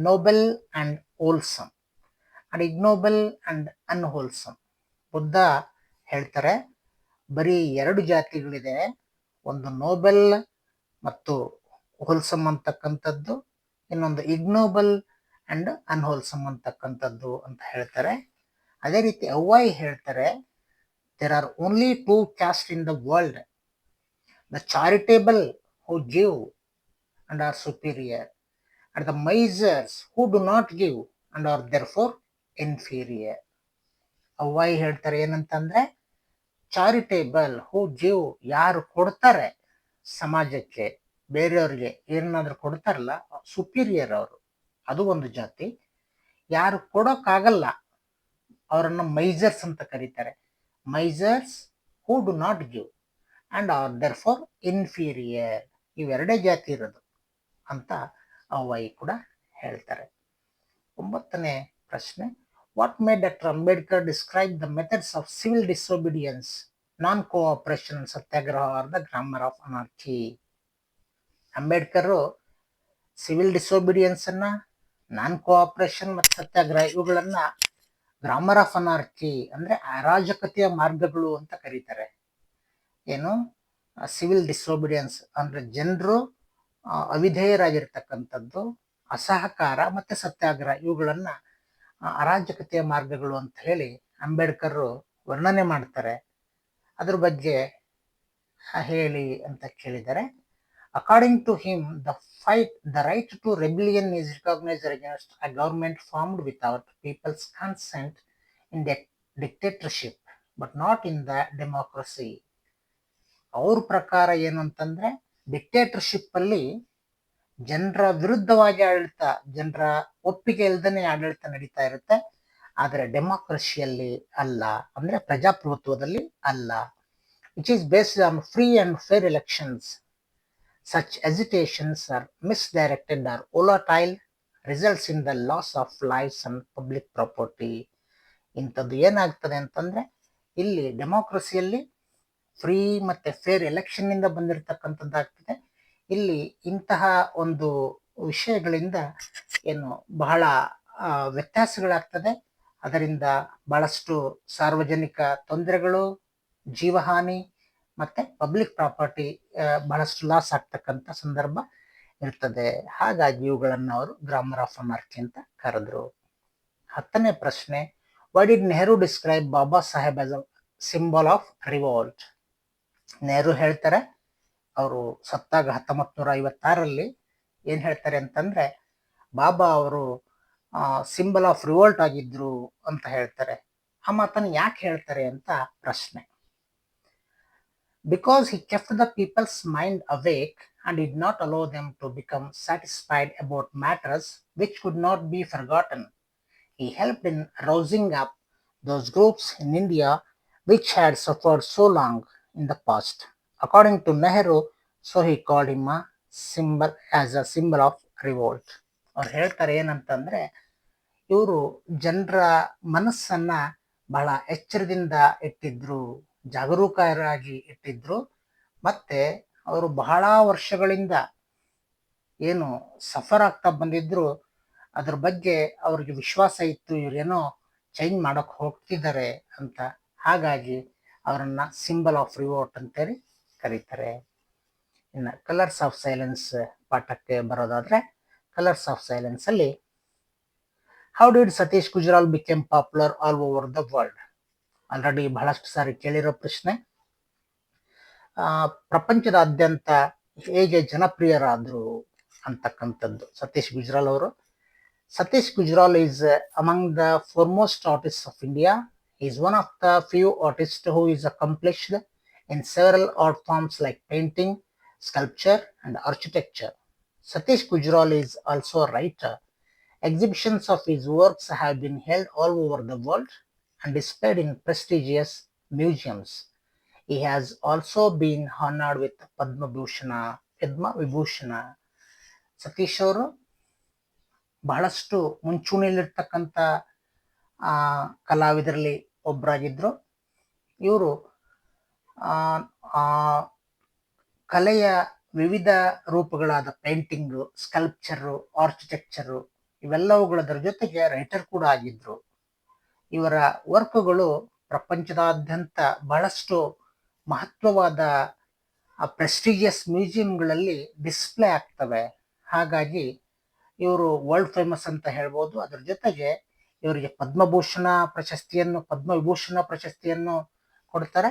noble and wholesome and ignoble and unwholesome. Buddha ಹೇಳ್ತಾರೆ ಬರೀ 2 ಜಾತಿಗಳಿದೆ, ಒಂದು ನೋಬೆಲ್ ಮತ್ತು ಹೋಲ್ಸಮ್ ಅಂತಕ್ಕಂಥದ್ದು, ಇನ್ನೊಂದು ಇಗ್ನೋಬಲ್ ಅಂಡ್ ಅನ್ಹೋಲ್ಸಮ್ ಅಂತಕ್ಕಂಥದ್ದು ಅಂತ ಹೇಳ್ತಾರೆ. ಅದೇ ರೀತಿ ಅವ್ವಾಯಿ ಹೇಳ್ತಾರೆ there are only 2 castes in the world, the charitable who give and are superior, and the misers who do not give and are therefore inferior. ಅವ್ವಾಯಿ ಹೇಳ್ತಾರೆ ಏನಂತಂದ್ರೆ ಚಾರಿಟೇಬಲ್ ಹೂ ಗಿವ್, ಯಾರು ಕೊಡ್ತಾರೆ ಸಮಾಜಕ್ಕೆ ಬೇರೆಯವ್ರಿಗೆ ಏನಾದ್ರು ಕೊಡ್ತಾರಲ್ಲ ಸುಪೀರಿಯರ್ ಅವರು, ಅದು ಒಂದು ಜಾತಿ. ಯಾರು ಕೊಡೋಕ್ಕಾಗಲ್ಲ ಅವರನ್ನು ಮೈಸರ್ಸ್ ಅಂತ ಕರೀತಾರೆ. Misers who do not give and are therefore inferior, ಇವೆರಡೇ ಜಾತಿ ಇರೋದು ಅಂತ ಅವ್ವಾಯಿ ಕೂಡ ಹೇಳ್ತಾರೆ. 9ನೇ ಪ್ರಶ್ನೆ, what made doctor Ambedkar describe the methods of civil disobedience, non cooperation, satyagraha are the grammar of anarchy? Ambedkar civil disobedience ಅನ್ನ, ನಾನ್ ಕೋಆಪರೇಷನ್ ಮತ್ತು ಸತ್ಯಾಗ್ರಹ ಇವುಗಳನ್ನ ಗ್ರಾಮರ್ ಆಫ್ ಅನಾರ್ಕಿ ಅಂದ್ರೆ ಅರಾಜಕತೆಯ ಮಾರ್ಗಗಳು ಅಂತ ಕರೀತಾರೆ. ಏನು ಸಿವಿಲ್ ಡಿಸೋಬಿಡಿಯನ್ಸ್ ಅಂದ್ರೆ ಜನರು ಅವಿಧೇಯರಾಗಿರ್ತಕ್ಕಂಥದ್ದು, ಅಸಹಕಾರ ಮತ್ತೆ ಸತ್ಯಾಗ್ರಹ ಇವುಗಳನ್ನ ಅರಾಜಕತೆಯ ಮಾರ್ಗಗಳು ಅಂತ ಹೇಳಿ ಅಂಬೇಡ್ಕರ್ ವರ್ಣನೆ ಮಾಡ್ತಾರೆ. ಅದ್ರ ಬಗ್ಗೆ ಹೇಳಿ ಅಂತ ಕೇಳಿದರೆ, according to him the right to rebellion is recognized against a government formed without people's consent in the dictatorship but not in the democracy. ಅವ್ರ ಪ್ರಕಾರ ಏನು ಅಂತಂದ್ರೆ ಡಿಕ್ಟೇಟರ್ಶಿಪ್ ಅಲ್ಲಿ ಜನರ ವಿರುದ್ಧವಾಗಿ ಆಡಳಿತ, ಜನರ ಒಪ್ಪಿಗೆ ಇಲ್ದೇನೆ ಆಡಳಿತ ನಡೀತಾ ಇರುತ್ತೆ, ಆದರೆ ಡೆಮಾಕ್ರಸಿಯಲ್ಲಿ ಅಲ್ಲ, ಅಂದ್ರೆ ಪ್ರಜಾಪ್ರಭುತ್ವದಲ್ಲಿ ಅಲ್ಲ. Which is based on free and fair elections. Such agitations are misdirected or volatile, results in the loss of lives and public property. ಇಂಥದ್ದು ಏನಾಗ್ತದೆ ಅಂತಂದ್ರೆ ಇಲ್ಲಿ ಡೆಮಾಕ್ರಸಿಯಲ್ಲಿ ಫ್ರೀ ಮತ್ತೆ ಫೇರ್ ಎಲೆಕ್ಷನ್ ಇಂದ ಬಂದಿರತಕ್ಕಂಥದ್ದಾಗ್ತದೆ. ಇಲ್ಲಿ ಇಂತಹ ಒಂದು ವಿಷಯಗಳಿಂದ ಏನು ಬಹಳ ವ್ಯತ್ಯಾಸಗಳಾಗ್ತದೆ. ಅದರಿಂದ ಬಹಳಷ್ಟು ಸಾರ್ವಜನಿಕ ತೊಂದರೆಗಳು, ಜೀವಹಾನಿ ಮತ್ತೆ ಪಬ್ಲಿಕ್ ಪ್ರಾಪರ್ಟಿ ಬಹಳಷ್ಟು ಲಾಸ್ ಆಗ್ತಕ್ಕಂಥ ಸಂದರ್ಭ ಇರ್ತದೆ. ಹಾಗಾಗಿ ಇವುಗಳನ್ನು ಅವರು ಗ್ರಾಮರ್ ಆಫ್ ಅನಾರ್ಕಿ ಅಂತ ಕರೆದ್ರು. 10ನೇ ಪ್ರಶ್ನೆ, why did Nehru describe Baba Saheb as a symbol of revolt? Nehru ಹೇಳ್ತಾರೆ, ಅವರು ಸತ್ತಾಗ 1956ರಲ್ಲಿ ಏನ್ ಹೇಳ್ತಾರೆ ಅಂತಂದ್ರೆ ಬಾಬಾ ಅವರು ಸಿಂಬಲ್ ಆಫ್ ರಿವೋಲ್ಟ್ ಆಗಿದ್ರು ಅಂತ ಹೇಳ್ತಾರೆ. ಆ ಮಾತನ್ನು ಯಾಕೆ ಹೇಳ್ತಾರೆ ಅಂತ ಪ್ರಶ್ನೆ. Because he kept the people's mind awake and did not allow them to become satisfied about matters which could not be forgotten. He helped in rousing up those groups in India which had suffered so long in the past. According to Nehru, so he called him as a symbol of revolt. ಅವ್ರು ಹೇಳ್ತಾರೆ ಏನಂತಂದ್ರೆ ಇವರು ಜನರ ಮನಸ್ಸನ್ನ ಬಹಳ ಎಚ್ಚರದಿಂದ ಇಟ್ಟಿದ್ರು, ಜಾಗರೂಕರಾಗಿ ಇಟ್ಟಿದ್ರು, ಮತ್ತೆ ಅವರು ಬಹಳ ವರ್ಷಗಳಿಂದ ಏನು ಸಫರ್ ಆಗ್ತಾ ಬಂದಿದ್ರು ಅದ್ರ ಬಗ್ಗೆ ಅವ್ರಿಗೆ ವಿಶ್ವಾಸ ಇತ್ತು, ಇವ್ರೇನೋ ಚೇಂಜ್ ಮಾಡಕ್ ಹೋಗ್ತಿದ್ದಾರೆ ಅಂತ. ಹಾಗಾಗಿ ಅವರನ್ನ ಸಿಂಬಲ್ ಆಫ್ ರಿವೋಲ್ಟ್ ಅಂತೇಳಿ ಕರೀತಾರೆ. ಇನ್ನು ಕಲರ್ಸ್ ಆಫ್ ಸೈಲೆನ್ಸ್ ಪಾಠಕ್ಕೆ ಬರೋದಾದ್ರೆ, ಕಲರ್ಸ್ ಆಫ್ ಸೈಲೆನ್ಸ್ ಅಲ್ಲಿ how did Satish Gujral became popular all over the world? Already ಬಹಳಷ್ಟು ಸಾರಿ ಕೇಳಿರೋ ಪ್ರಶ್ನೆ. ಪ್ರಪಂಚದಾದ್ಯಂತ ಹೇಗೆ ಜನಪ್ರಿಯರಾದರು ಅಂತಕ್ಕಂಥದ್ದು ಸತೀಶ್ ಗುಜರಾಲ್ ಅವರು. Satish Gujral is among the foremost artist of India. He is one of the few artists who is accomplished in several art forms like painting, sculpture, and architecture. Satish Gujral is also a writer. Exhibitions of his works have been held all over the world and displayed in prestigious museums. He has also been honored with Padma Vibhushana. Satish ಅವರು ಬಹಳಷ್ಟು ಮುಂಚೂಣಿಯಲ್ಲಿರ್ತಕ್ಕಂಥ ಕಲಾವಿದರಲ್ಲಿ ಒಬ್ಬರಾಗಿದ್ದರು. ಇವರು ಕಲೆಯ ವಿವಿಧ ರೂಪಗಳಾದ painting, ಸ್ಕಲ್ಪ್ಚರು, architecture ಇವೆಲ್ಲವುಗಳದರ ಜೊತೆಗೆ writer ಕೂಡ ಆಗಿದ್ದರು. ಇವರ ವರ್ಕ್ಗಳು ಪ್ರಪಂಚದಾದ್ಯಂತ ಬಹಳಷ್ಟು ಮಹತ್ವವಾದ ಪ್ರೆಸ್ಟಿಜಿಯಸ್ ಮ್ಯೂಸಿಯಂಗಳಲ್ಲಿ ಡಿಸ್ಪ್ಲೇ ಆಗ್ತವೆ. ಹಾಗಾಗಿ ಇವರು ವರ್ಲ್ಡ್ ಫೇಮಸ್ ಅಂತ ಹೇಳ್ಬೋದು. ಅದರ ಜೊತೆಗೆ ಇವರಿಗೆ ಪದ್ಮವಿಭೂಷಣ ಪ್ರಶಸ್ತಿಯನ್ನು ಕೊಡ್ತಾರೆ.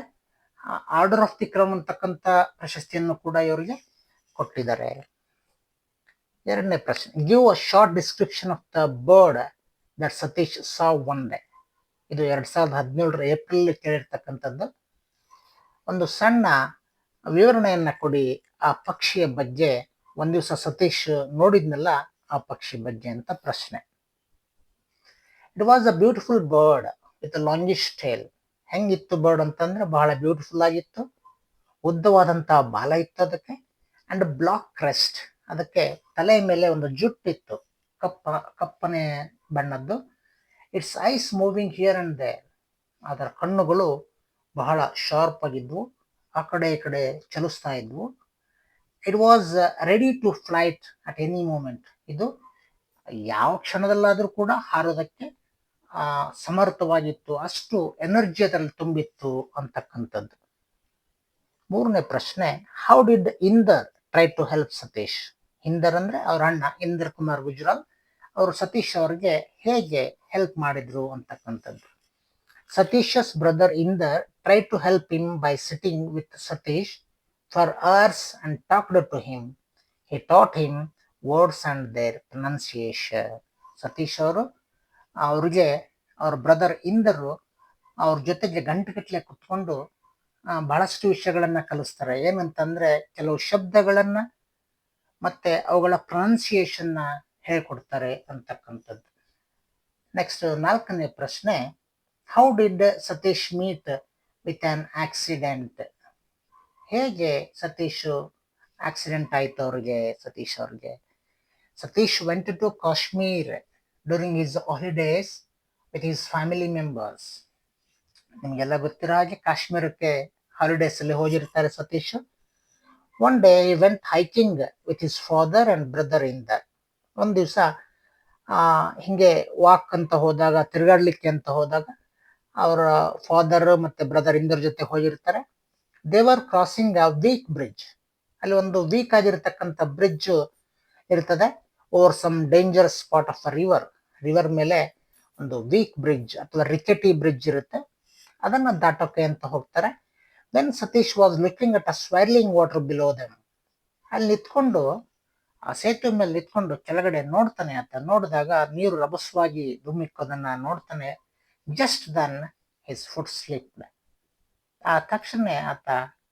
ಆರ್ಡರ್ ಆಫ್ ದಿ ಕ್ರೌನ್ ಅಂತಕ್ಕಂಥ ಪ್ರಶಸ್ತಿಯನ್ನು ಕೂಡ ಇವರಿಗೆ ಕೊಟ್ಟಿದ್ದಾರೆ. ಎರಡನೇ ಪ್ರಶ್ನೆ, give a short description of the bird that Satish saw one day. ಇದು 2017 ಏಪ್ರಿಲ್ ಕೇಳಿರ್ತಕ್ಕಂಥದ್ದು. ಒಂದು ಸಣ್ಣ ವಿವರಣೆಯನ್ನ ಕೊಡಿ ಆ ಪಕ್ಷಿಯ ಬಗ್ಗೆ, ಒಂದ್ ದಿವಸ ಸತೀಶ್ ನೋಡಿದ್ನಲ್ಲ ಆ ಪಕ್ಷಿ ಬಗ್ಗೆ ಅಂತ ಪ್ರಶ್ನೆ. It was a beautiful bird with a longish tail. ಹೆಂಗಿತ್ತು ಬರ್ಡ್ ಅಂತಂದ್ರೆ ಬಹಳ ಬ್ಯೂಟಿಫುಲ್ ಆಗಿತ್ತು, ಉದ್ದವಾದಂತಹ ಬಾಲ ಇತ್ತು ಅದಕ್ಕೆ, ಅಂಡ್ ಬ್ಲಾಕ್ ಕ್ರೆಸ್ಟ್, ಅದಕ್ಕೆ ತಲೆ ಮೇಲೆ ಒಂದು ಜುಟ್ಟಿತ್ತು ಕಪ್ಪನೆ ಬಣ್ಣದ್ದು. Its eyes moving here and there, ಅದರ ಕಣ್ಣುಗಳು ಬಹಳ ಶಾರ್ಪ್ ಆಗಿದ್ವು, ಆ ಕಡೆ ಈ ಕಡೆ ಚಲಿಸ್ತಾ ಇದ್ವು. It was ready to flight at any moment, ಇದು ಯಾವ ಕ್ಷಣದಲ್ಲಾದ್ರೂ ಕೂಡ ಹಾರೋದಕ್ಕೆ ಸಮರ್ಥವಾಗಿತ್ತು, ಅಷ್ಟು ಎನರ್ಜಿ ಅದರಲ್ಲಿ ತುಂಬಿತ್ತು ಅಂತಕ್ಕಂಥದ್ದು. ಮೂರನೇ ಪ್ರಶ್ನೆ, how did Inder try to help Satish? Inder ಅಂದ್ರೆ ಅವ್ರ ಅಣ್ಣ ಇಂದರ್ ಕುಮಾರ್ ಗುಜರಾಲ್, ಅವರು ಸತೀಶ್ ಅವರಿಗೆ ಹೇಗೆ ಹೆಲ್ಪ್ ಮಾಡಿದ್ರು ಅಂತಕ್ಕಂಥದ್ದು. Satish's brother Inder try to help him by sitting with Satish for hours and talked to him. He taught him words and their pronunciation. Satish ಅವರು ಅವ್ರಿಗೆ ಅವ್ರ ಬ್ರದರ್ ಇಂದರು ಅವ್ರ ಜೊತೆಗೆ ಗಂಟೆಗಟ್ಟಲೆ ಕುತ್ಕೊಂಡು ಬಹಳಷ್ಟು ವಿಷಯಗಳನ್ನ ಕಲಿಸ್ತಾರೆ. ಏನಂತಂದ್ರೆ ಕೆಲವು ಶಬ್ದಗಳನ್ನ ಮತ್ತೆ ಅವುಗಳ ಪ್ರೊನೌನ್ಸಿಯೇಷನ್ ಹೇಳ್ಕೊಡ್ತಾರೆ ಅಂತಕ್ಕಂಥದ್ದು. ನೆಕ್ಸ್ಟ್ ನಾಲ್ಕನೇ ಪ್ರಶ್ನೆ, how did Satish meet with an accident? ಹೇಗೆ ಸತೀಶ್ ಆಕ್ಸಿಡೆಂಟ್ ಆಯ್ತು ಅವ್ರಿಗೆ, ಸತೀಶ್ ಅವ್ರಿಗೆ? Satish went to Kashmir during his holidays with his family members. ನಿಮ್ಗೆಲ್ಲ ಗೊತ್ತಿರೋ ಹಾಗೆ ಕಾಶ್ಮೀರಕ್ಕೆ ಹಾಲಿಡೇಸ್ ಅಲ್ಲಿ ಹೋಗಿರ್ತಾರೆ Satish. One day he went hiking with his father and brother Inder. ಒಂದ್ ದಿವಸ ಹಿಂಗೆ ವಾಕ್ ಅಂತ ಹೋದಾಗ, ತಿರುಗಾಡ್ಲಿಕ್ಕೆ ಅಂತ ಹೋದಾಗ ಅವರ ಫಾದರ್ ಮತ್ತೆ ಬ್ರದರ್ ಇಂದರ್ ಜೊತೆ ಹೋಗಿರ್ತಾರೆ. They were crossing a weak bridge. ಅಲ್ಲಿ ಒಂದು ವೀಕ್ ಆಗಿರತಕ್ಕಂಥ ಬ್ರಿಡ್ಜ್ ಇರ್ತದೆ, over some dangerous spot of a river. River ಮೇಲೆ ಒಂದು ವೀಕ್ ಬ್ರಿಡ್ಜ್ ಅಥವಾ ರಿಕೆಟಿ ಬ್ರಿಡ್ಜ್ ಇರುತ್ತೆ, ಅದನ್ನ ದಾಟೋಕೆ ಅಂತ ಹೋಗ್ತಾರೆ. Then Satish was looking at a swirling water below them. ಅಲ್ಲಿ ನಿಂತ್ಕೊಂಡು, ಆ ಸೇತುವೆ ಮೇಲೆ ನಿಂತ್ಕೊಂಡು ಕೆಳಗಡೆ ನೋಡ್ತಾನೆ. ಆತ ನೋಡಿದಾಗ ನೀರು ರಭಸವಾಗಿ ಧುಮ್ಮಿಕ್ಕೋದನ್ನ ನೋಡ್ತಾನೆ. Just then his foot slipped. ಆ ತಕ್ಷಣ ಆತ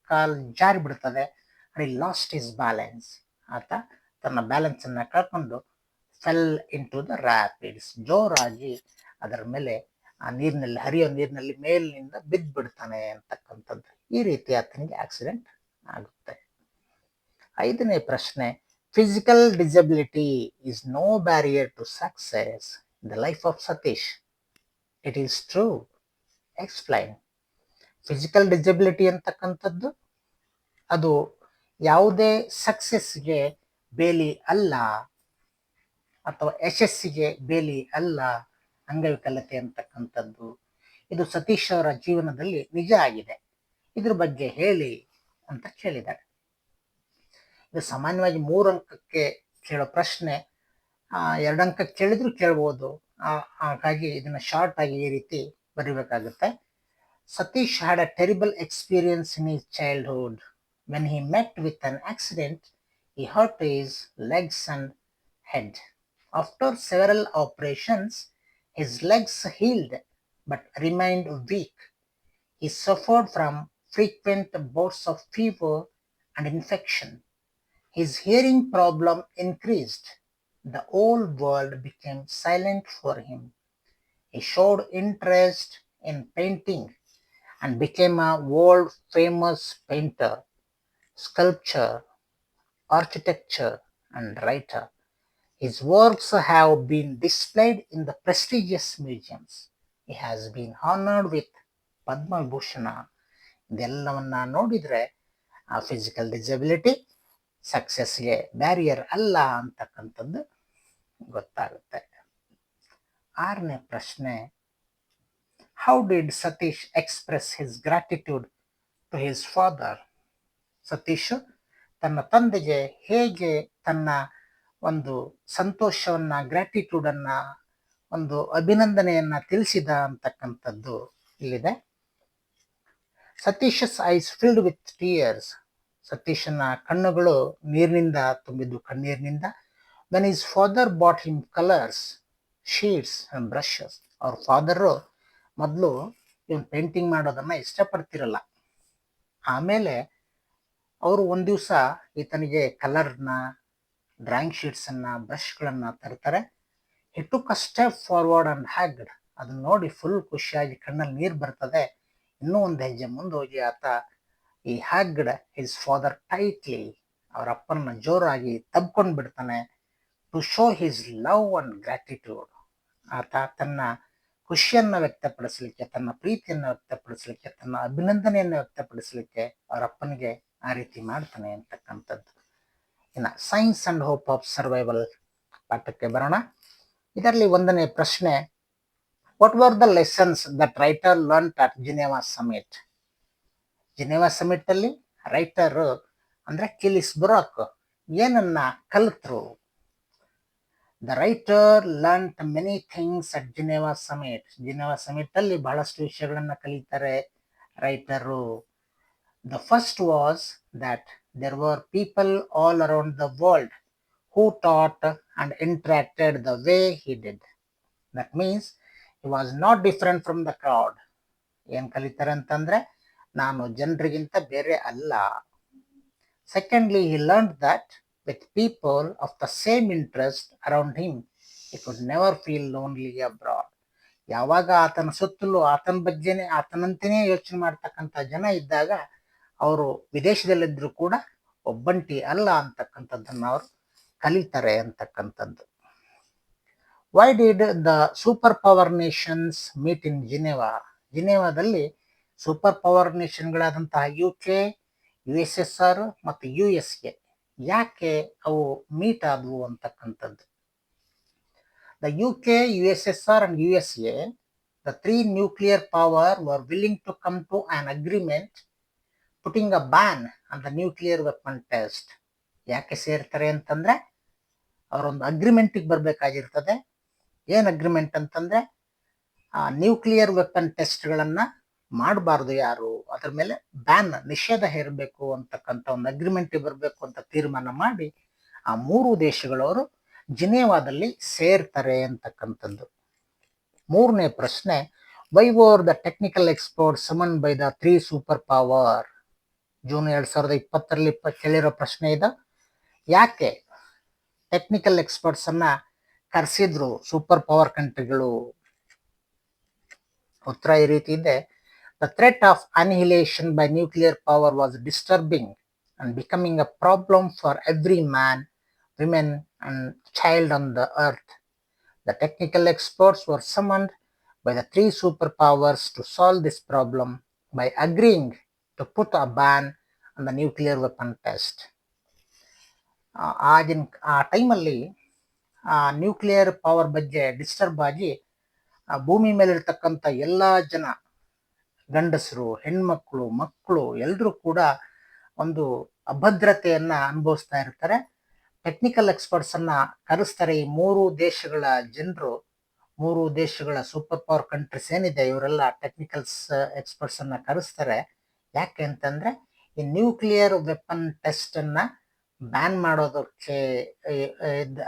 ಕಾಲ್ ಜಾರಿ ಬಿಡ್ತದೆ. I lost his balance. ಆತ ತನ್ನ ಬ್ಯಾಲೆನ್ಸ್ ಅನ್ನ ಕಳ್ಕೊಂಡು fell into the rapids, ಜೋರಾಗಿ ಅದರ ಮೇಲೆ ಆ ನೀರಿನಲ್ಲಿ, ಹರಿಯೋ ನೀರಿನಲ್ಲಿ ಮೇಲಿನಿಂದ ಬಿದ್ದು ಬಿಡ್ತಾನೆ ಅಂತಕ್ಕಂಥದ್ದು. ಈ ರೀತಿ ಆತನಿಗೆ ಆಕ್ಸಿಡೆಂಟ್ ಆಗುತ್ತೆ. ಐದನೇ ಪ್ರಶ್ನೆ, physical disability is no barrier to success in the life of Satish. It is true, explain. Physical disability ಅಂತಕ್ಕಂಥದ್ದು ಅದು ಯಾವುದೇ ಸಕ್ಸೆಸ್ಗೆ ಬೇಲಿ ಅಲ್ಲ, ಅಥವಾ ಯಶಸ್ಸಿಗೆ ಬೇಲಿ ಅಲ್ಲ ಅಂಗವಿಕಲತೆ ಅಂತಕ್ಕಂಥದ್ದು. ಇದು ಸತೀಶ್ ಅವರ ಜೀವನದಲ್ಲಿ ನಿಜ ಆಗಿದೆ, ಇದ್ರ ಬಗ್ಗೆ ಹೇಳಿ ಅಂತ ಕೇಳಿದ್ದಾರೆ. ಇದು ಸಾಮಾನ್ಯವಾಗಿ 3 ಅಂಕಕ್ಕೆ ಕೇಳೋ ಪ್ರಶ್ನೆ. 2 ಅಂಕ ಕೇಳಿದ್ರು ಕೇಳ್ಬೋದು, ಹಾಗಾಗಿ ಇದನ್ನ ಶಾರ್ಟ್ ಆಗಿ ಈ ರೀತಿ ಬರಿಬೇಕಾಗುತ್ತೆ. Satish had a terrible experience in his childhood. When he met with an accident, he hurt his legs and head. After several operations, his legs healed but remained weak. He suffered from frequent bouts of fever and infection. His hearing problem increased. The whole world became silent for him. He showed interest in painting and became a world famous painter, sculptor, architecture, and writer. His works have been displayed in the prestigious museums. He has been honored with Padma Bhushan. ಇದೆಲ್ಲವನ್ನ ನೋಡಿದ್ರೆ ಆ physical disability ಸಕ್ಸಸ್ಗೆ barrier ಅಲ್ಲ ಅಂತಕ್ಕಂಥದ್ದು ಗೊತ್ತಾಗುತ್ತೆ. 6ನೇ ಪ್ರಶ್ನೆ, how did Satish express his gratitude to his father? Satish ತನ್ನ ತಂದೆಗೆ ಹೇಗೆ ತನ್ನ ಒಂದು ಸಂತೋಷವನ್ನ, ಗ್ರಾಟಿಟ್ಯೂಡ್ ಅನ್ನ, ಒಂದು ಅಭಿನಂದನೆಯನ್ನ ತಿಳಿಸಿದ ಅಂತಕ್ಕಂಥದ್ದು ಇಲ್ಲಿದೆ. Satish's eyes filled with tears. ಸತೀಶನ ಕಣ್ಣುಗಳು ನೀರಿನಿಂದ ತುಂಬಿದ್ದು, ಕಣ್ಣೀರಿನಿಂದ. When his father bought him colours, sheets and brushes. ಅವ್ರ ಫಾದರು ಮೊದಲು ಇವನ್ ಪೇಂಟಿಂಗ್ ಮಾಡೋದನ್ನ ಇಷ್ಟಪಡ್ತಿರಲ್ಲ. ಆಮೇಲೆ ಅವರು ಒಂದ್ ದಿವಸ ಈತನಿಗೆ ಕಲರ್ನ, ಡ್ರಾಯಿಂಗ್ ಶೀಟ್ಸ್ ಅನ್ನ, ಬ್ರಷ್ಗಳನ್ನ ತರ್ತಾರೆ. He took a step forward and hugged. ಅದನ್ನ ನೋಡಿ ಫುಲ್ ಖುಷಿಯಾಗಿ ಕಣ್ಣಲ್ಲಿ ನೀರು ಬರ್ತದೆ. ಇನ್ನೂ ಒಂದು ಹೆಜ್ಜೆ ಮುಂದೆ ಹೋಗಿ ಆತ ಈ ಹ್ಯಾಗ್ಡ್ ಹಿಸ್ ಫಾದರ್ ಟೈಟ್ಲಿ, ಅವರ ಅಪ್ಪನ ಜೋರಾಗಿ ತಬ್ಕೊಂಡು ಬಿಡ್ತಾನೆ. To show his love and gratitude. ಆತ ತನ್ನ ಖುಷಿಯನ್ನ ವ್ಯಕ್ತಪಡಿಸಲಿಕ್ಕೆ, ತನ್ನ ಪ್ರೀತಿಯನ್ನ ವ್ಯಕ್ತಪಡಿಸಲಿಕ್ಕೆ, ತನ್ನ ಅಭಿನಂದನೆಯನ್ನ ವ್ಯಕ್ತಪಡಿಸಲಿಕ್ಕೆ ಅವರ ಅಪ್ಪನಿಗೆ ಆ ರೀತಿ ಮಾಡ್ತಾನೆ ಅಂತಕ್ಕಂಥದ್ದು. ಇನ್ನು science and hope of survival ಪಾಠಕ್ಕೆ ಬರೋಣ. ಇದರಲ್ಲಿ 1ನೇ ಪ್ರಶ್ನೆ, what were the lessons that writer learnt at Geneva summit? Geneva summit ಅಲ್ಲಿ ರೈಟರ್ ಅಂದ್ರೆ ಕಿಲಿಸ್ ಬುರಾಕ್ ಏನನ್ನ ಕಲಿತರು? The writer learnt many things at Geneva summit. Geneva summit ಅಲ್ಲಿ ಬಹಳಷ್ಟು ವಿಷಯಗಳನ್ನ ಕಲಿತಾರೆ writer. The first was that there were people all around the world who taught and interacted the way he did. That means he was not different from the crowd. ಏನ್ ಕಲಿತಾರೆ ಅಂತಂದ್ರೆ, ನಾನು ಜನರಿಗಿಂತ ಬೇರೆ ಅಲ್ಲ. Secondly, he learned that with people of the same interest around him, he could never feel lonely abroad. ಯಾವಾಗ ಆತನ ಸುತ್ತಲೂ ಆತನ ಬಗ್ಗೆನೇ, ಆತನಂತೆಯೇ ಯೋಚನೆ ಮಾಡ್ತಕ್ಕಂಥ ಜನ ಇದ್ದಾಗ ಅವರು ವಿದೇಶದಲ್ಲಿದ್ರು ಕೂಡ ಒಬ್ಬಂಟಿ ಅಲ್ಲ ಅಂತಕ್ಕಂಥದ್ದನ್ನ ಅವರು ಕಲಿತಾರೆ ಅಂತಕ್ಕಂಥದ್ದು. Why did the super power nations meet in Geneva? ಜಿನೆವಾದಲ್ಲಿ ಸೂಪರ್ ಪವರ್ ನೇಷನ್ಗಳಾದಂತಹ UK, USSR ಮತ್ತು USA ಯಾಕೆ ಅವು ಮೀಟ್ ಆದವು ಅಂತಕ್ಕಂಥದ್ದು. The UK, USSR and USA, the 3 nuclear power were willing to come to an agreement putting a ban on the nuclear weapon test. ಯಾಕೆ ಸೇರ್ತಾರೆ ಅಂತಂದ್ರೆ, ಅವರೊಂದು ಅಗ್ರಿಮೆಂಟಿಗೆ ಬರಬೇಕಾಗಿರ್ತದೆ. ಏನ್ ಅಗ್ರಿಮೆಂಟ್ ಅಂತಂದ್ರೆ, ನ್ಯೂಕ್ಲಿಯರ್ ವೆಪನ್ ಟೆಸ್ಟ್ಗಳನ್ನ ಮಾಡಬಾರ್ದು ಯಾರು, ಅದ್ರ ಮೇಲೆ ಬ್ಯಾನ್, ನಿಷೇಧ ಹೇರಬೇಕು ಅಂತಕ್ಕಂಥ ಒಂದು ಅಗ್ರಿಮೆಂಟಿಗೆ ಬರಬೇಕು ಅಂತ ತೀರ್ಮಾನ ಮಾಡಿ ಆ 3 ದೇಶಗಳವರು ಜಿನೇವಾದಲ್ಲಿ ಸೇರ್ತಾರೆ ಅಂತಕ್ಕಂಥದ್ದು. 3ನೇ ಪ್ರಶ್ನೆ, why were the technical expert summoned by the 3 super power? June 2020ರಲ್ಲಿ ಕೇಳಿರೋ ಪ್ರಶ್ನೆ ಇದು. ಯಾಕೆ ಟೆಕ್ನಿಕಲ್ ಎಕ್ಸ್ಪರ್ಟ್ಸ್ ಅನ್ನ ಕರೆಸಿದ್ರು ಸೂಪರ್ ಪವರ್ ಕಂಟ್ರಿಗಳು? ಉತ್ತರ ಈ ರೀತಿ ಇದೆ. The threat of annihilation by nuclear power was disturbing and becoming a problem for every man, women and child on the earth. The technical experts were summoned by the 3 superpowers to solve this problem by agreeing to put a ban on the nuclear weapon test. ಆ ಟೈಮಲ್ಲಿ nuclear power ಬಗ್ಗೆ disturb ಆಗಿ ಭೂಮಿ ಮೇಲಿರ್ತಕ್ಕಂಥ ಎಲ್ಲ ಜನ, ಗಂಡಸರು, ಹೆಣ್ಮಕ್ಳು, ಮಕ್ಕಳು ಎಲ್ಲರೂ ಕೂಡ ಒಂದು ಅಭದ್ರತೆಯನ್ನ ಅನುಭವಿಸ್ತಾ ಇರ್ತಾರೆ. ಟೆಕ್ನಿಕಲ್ ಎಕ್ಸ್ಪರ್ಟ್ಸ್ ಅನ್ನ ಕರೆಸ್ತಾರೆ. ಈ 3 ದೇಶಗಳ ಜನರು ಮೂರು ದೇಶಗಳ ಸೂಪರ್ ಪವರ್ ಕಂಟ್ರೀಸ್ ಏನಿದೆ ಇವರೆಲ್ಲ ಟೆಕ್ನಿಕಲ್ಸ್ ಎಕ್ಸ್ಪರ್ಟ್ಸ್ ಅನ್ನ ಕರೆಸ್ತಾರೆ. ಯಾಕೆ ಅಂತಂದ್ರೆ ಈ ನ್ಯೂಕ್ಲಿಯರ್ ವೆಪನ್ ಟೆಸ್ಟ್ ಅನ್ನ ಬ್ಯಾನ್ ಮಾಡೋದಕ್ಕೆ,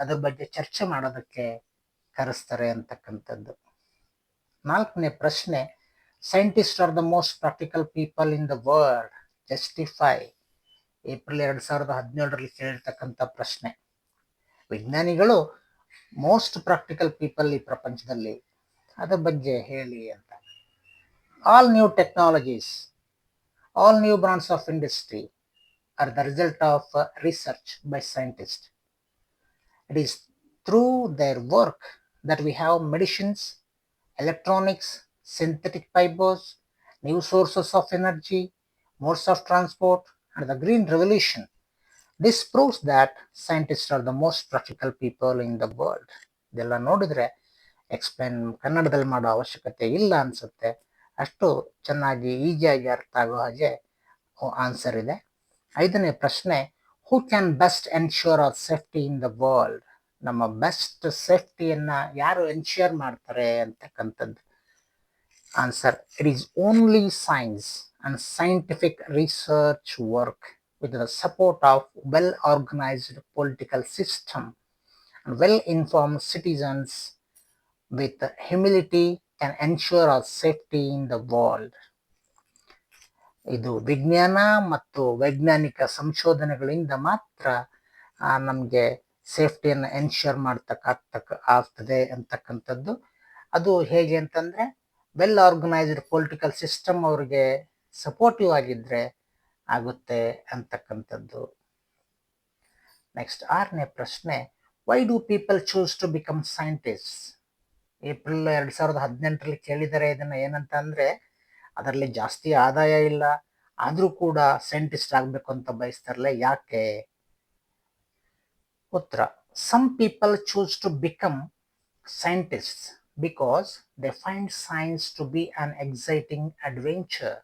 ಅದ್ರ ಬಗ್ಗೆ ಚರ್ಚೆ ಮಾಡೋದಕ್ಕೆ ಕರೆಸ್ತಾರೆ ಅಂತಕ್ಕಂಥದ್ದು. 4ನೇ ಪ್ರಶ್ನೆ, scientist are the most practical people in the world, justify. April 2017ರಲ್ಲಿ ಕೇಳಿರ್ತಕ್ಕಂಥ ಪ್ರಶ್ನೆ. ವಿಜ್ಞಾನಿಗಳು ಮೋಸ್ಟ್ ಪ್ರಾಕ್ಟಿಕಲ್ ಪೀಪಲ್ ಈ ಪ್ರಪಂಚದಲ್ಲಿ, ಅದ್ರ ಬಗ್ಗೆ ಹೇಳಿ ಅಂತ. All new technologies, all new branch of industry are the result of research by scientists. It is through their work that we have medicines, electronics, synthetic fibers, new sources of energy, modes of transport, and the green revolution. This proves that scientists are the most practical people in the world. ಇದೆಲ್ಲ ನೋಡಿದ್ರೆ explain ಕನ್ನಡದಲ್ಲಿ ಮಾಡೋ ಅವಶ್ಯಕತೆ ಇಲ್ಲ ಅನ್ಸುತ್ತೆ, ಅಷ್ಟು ಚೆನ್ನಾಗಿ ಈಸಿಯಾಗಿ ಅರ್ಥ ಆಗೋ ಹಾಗೆ ಆನ್ಸರ್ ಇದೆ. 5ನೇ ಪ್ರಶ್ನೆ, who can best ensure hour safety in the world? ನಮ್ಮ ಬೆಸ್ಟ್ ಸೇಫ್ಟಿಯನ್ನ ಯಾರು ಎನ್ಶ್ಯೂರ್ ಮಾಡ್ತಾರೆ ಅಂತಕ್ಕಂಥದ್ದು. Answer, it is only science and scientific research work with the support of well-organized political system and well-informed citizens with humility can ensure our safety in the world. ಇದು ವಿಜ್ಞಾನ ಮತ್ತು ವೈಜ್ಞಾನಿಕ ಸಂಶೋಧನೆಗಳಿಂದ ಮಾತ್ರ ನಮಗೆ ಸೇಫ್ಟಿಯನ್ನು ಎನ್ಶ್ಯೂರ್ ಆಗ್ತದೆ ಅಂತಕ್ಕಂಥದ್ದು. ಅದು ಹೇಗೆ ಅಂತಂದ್ರೆ ವೆಲ್ ಆರ್ಗನೈಸ್ಡ್ ಪೊಲಿಟಿಕಲ್ ಸಿಸ್ಟಮ್ ಅವ್ರಿಗೆ ಸಪೋರ್ಟಿವ್ ಆಗಿದ್ರೆ ಆಗುತ್ತೆ ಅಂತಕ್ಕಂಥದ್ದು. ನೆಕ್ಸ್ಟ್ 6ನೇ ಪ್ರಶ್ನೆ, why do people choose to become scientist? April 2018ರಲ್ಲಿ ಕೇಳಿದರೆ ಇದನ್ನ ಏನಂತ ಅಂದ್ರೆ, ಅದರಲ್ಲಿ ಜಾಸ್ತಿ ಆದಾಯ ಇಲ್ಲ ಆದ್ರೂ ಕೂಡ ಸೈಂಟಿಸ್ಟ್ ಆಗ್ಬೇಕು ಅಂತ ಬಯಸ್ತಾರಲ್ಲ, ಯಾಕೆ? ಉತ್ತರ, some people choose to become scientist because they find science to be an exciting adventure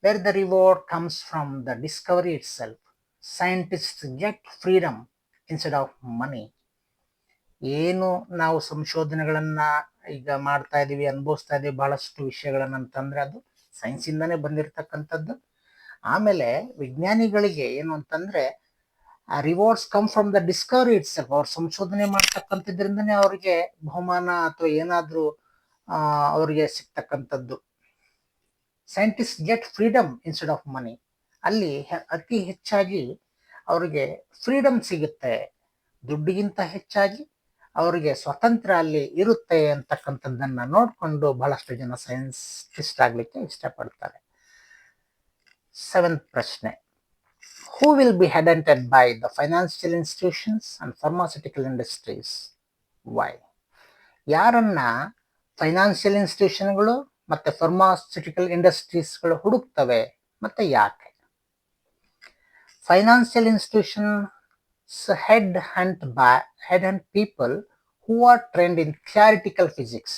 where the reward comes from the discovery itself. Scientists get freedom instead of money. ಏನು ನಾವು ಸಂಶೋಧನೆಗಳನ್ನ ಈಗ ಮಾಡ್ತಾ ಇದೀವಿ, ಅನುಭವಿಸ್ತಾ ಇದೀವಿ ಬಹಳಷ್ಟು ವಿಷಯಗಳನ್ನ ಅಂತಂದ್ರೆ ಅದು ಸೈನ್ಸ್ ಇಂದಾನೆ ಬಂದಿರತಕ್ಕಂಥದ್ದು. ಆಮೇಲೆ ವಿಜ್ಞಾನಿಗಳಿಗೆ ಏನು ಅಂತಂದ್ರೆ rewards come from the discovery itself. ಅವ್ರ ಸಂಶೋಧನೆ ಮಾಡ್ತಕ್ಕಂಥದ್ರಿಂದನೇ ಅವ್ರಿಗೆ ಬಹುಮಾನ ಅಥವಾ ಏನಾದ್ರೂ ಅವ್ರಿಗೆ ಸಿಗ್ತಕ್ಕಂಥದ್ದು. Scientist get freedom instead of money. ಅಲ್ಲಿ ಅತಿ ಹೆಚ್ಚಾಗಿ ಅವರಿಗೆ ಫ್ರೀಡಮ್ ಸಿಗುತ್ತೆ, ದುಡ್ಡಿಗಿಂತ ಹೆಚ್ಚಾಗಿ ಅವರಿಗೆ ಸ್ವಾತಂತ್ರ್ಯ ಅಲ್ಲಿ ಇರುತ್ತೆ ಅಂತಕ್ಕಂಥದ್ದನ್ನ ನೋಡ್ಕೊಂಡು ಬಹಳಷ್ಟು ಜನ ಸೈಂಟಿಸ್ಟ್ ಆಗ್ಲಿಕ್ಕೆ ಇಷ್ಟಪಡ್ತಾರೆ. 7th ಪ್ರಶ್ನೆ, who will be headhunted by the financial institutions and pharmaceutical industries? Why? ಯಾರನ್ನ ಫೈನಾನ್ಷಿಯಲ್ ಇನ್ಸ್ಟಿಟ್ಯೂಷನ್ಗಳು ಮತ್ತೆ ಫಾರ್ಮಾಸ್ಯೂಟಿಕಲ್ ಇಂಡಸ್ಟ್ರೀಸ್ಗಳು ಹುಡುಕ್ತವೆ ಮತ್ತೆ ಯಾಕೆ? Financial institutions head hunt people who are trained in theoretical physics.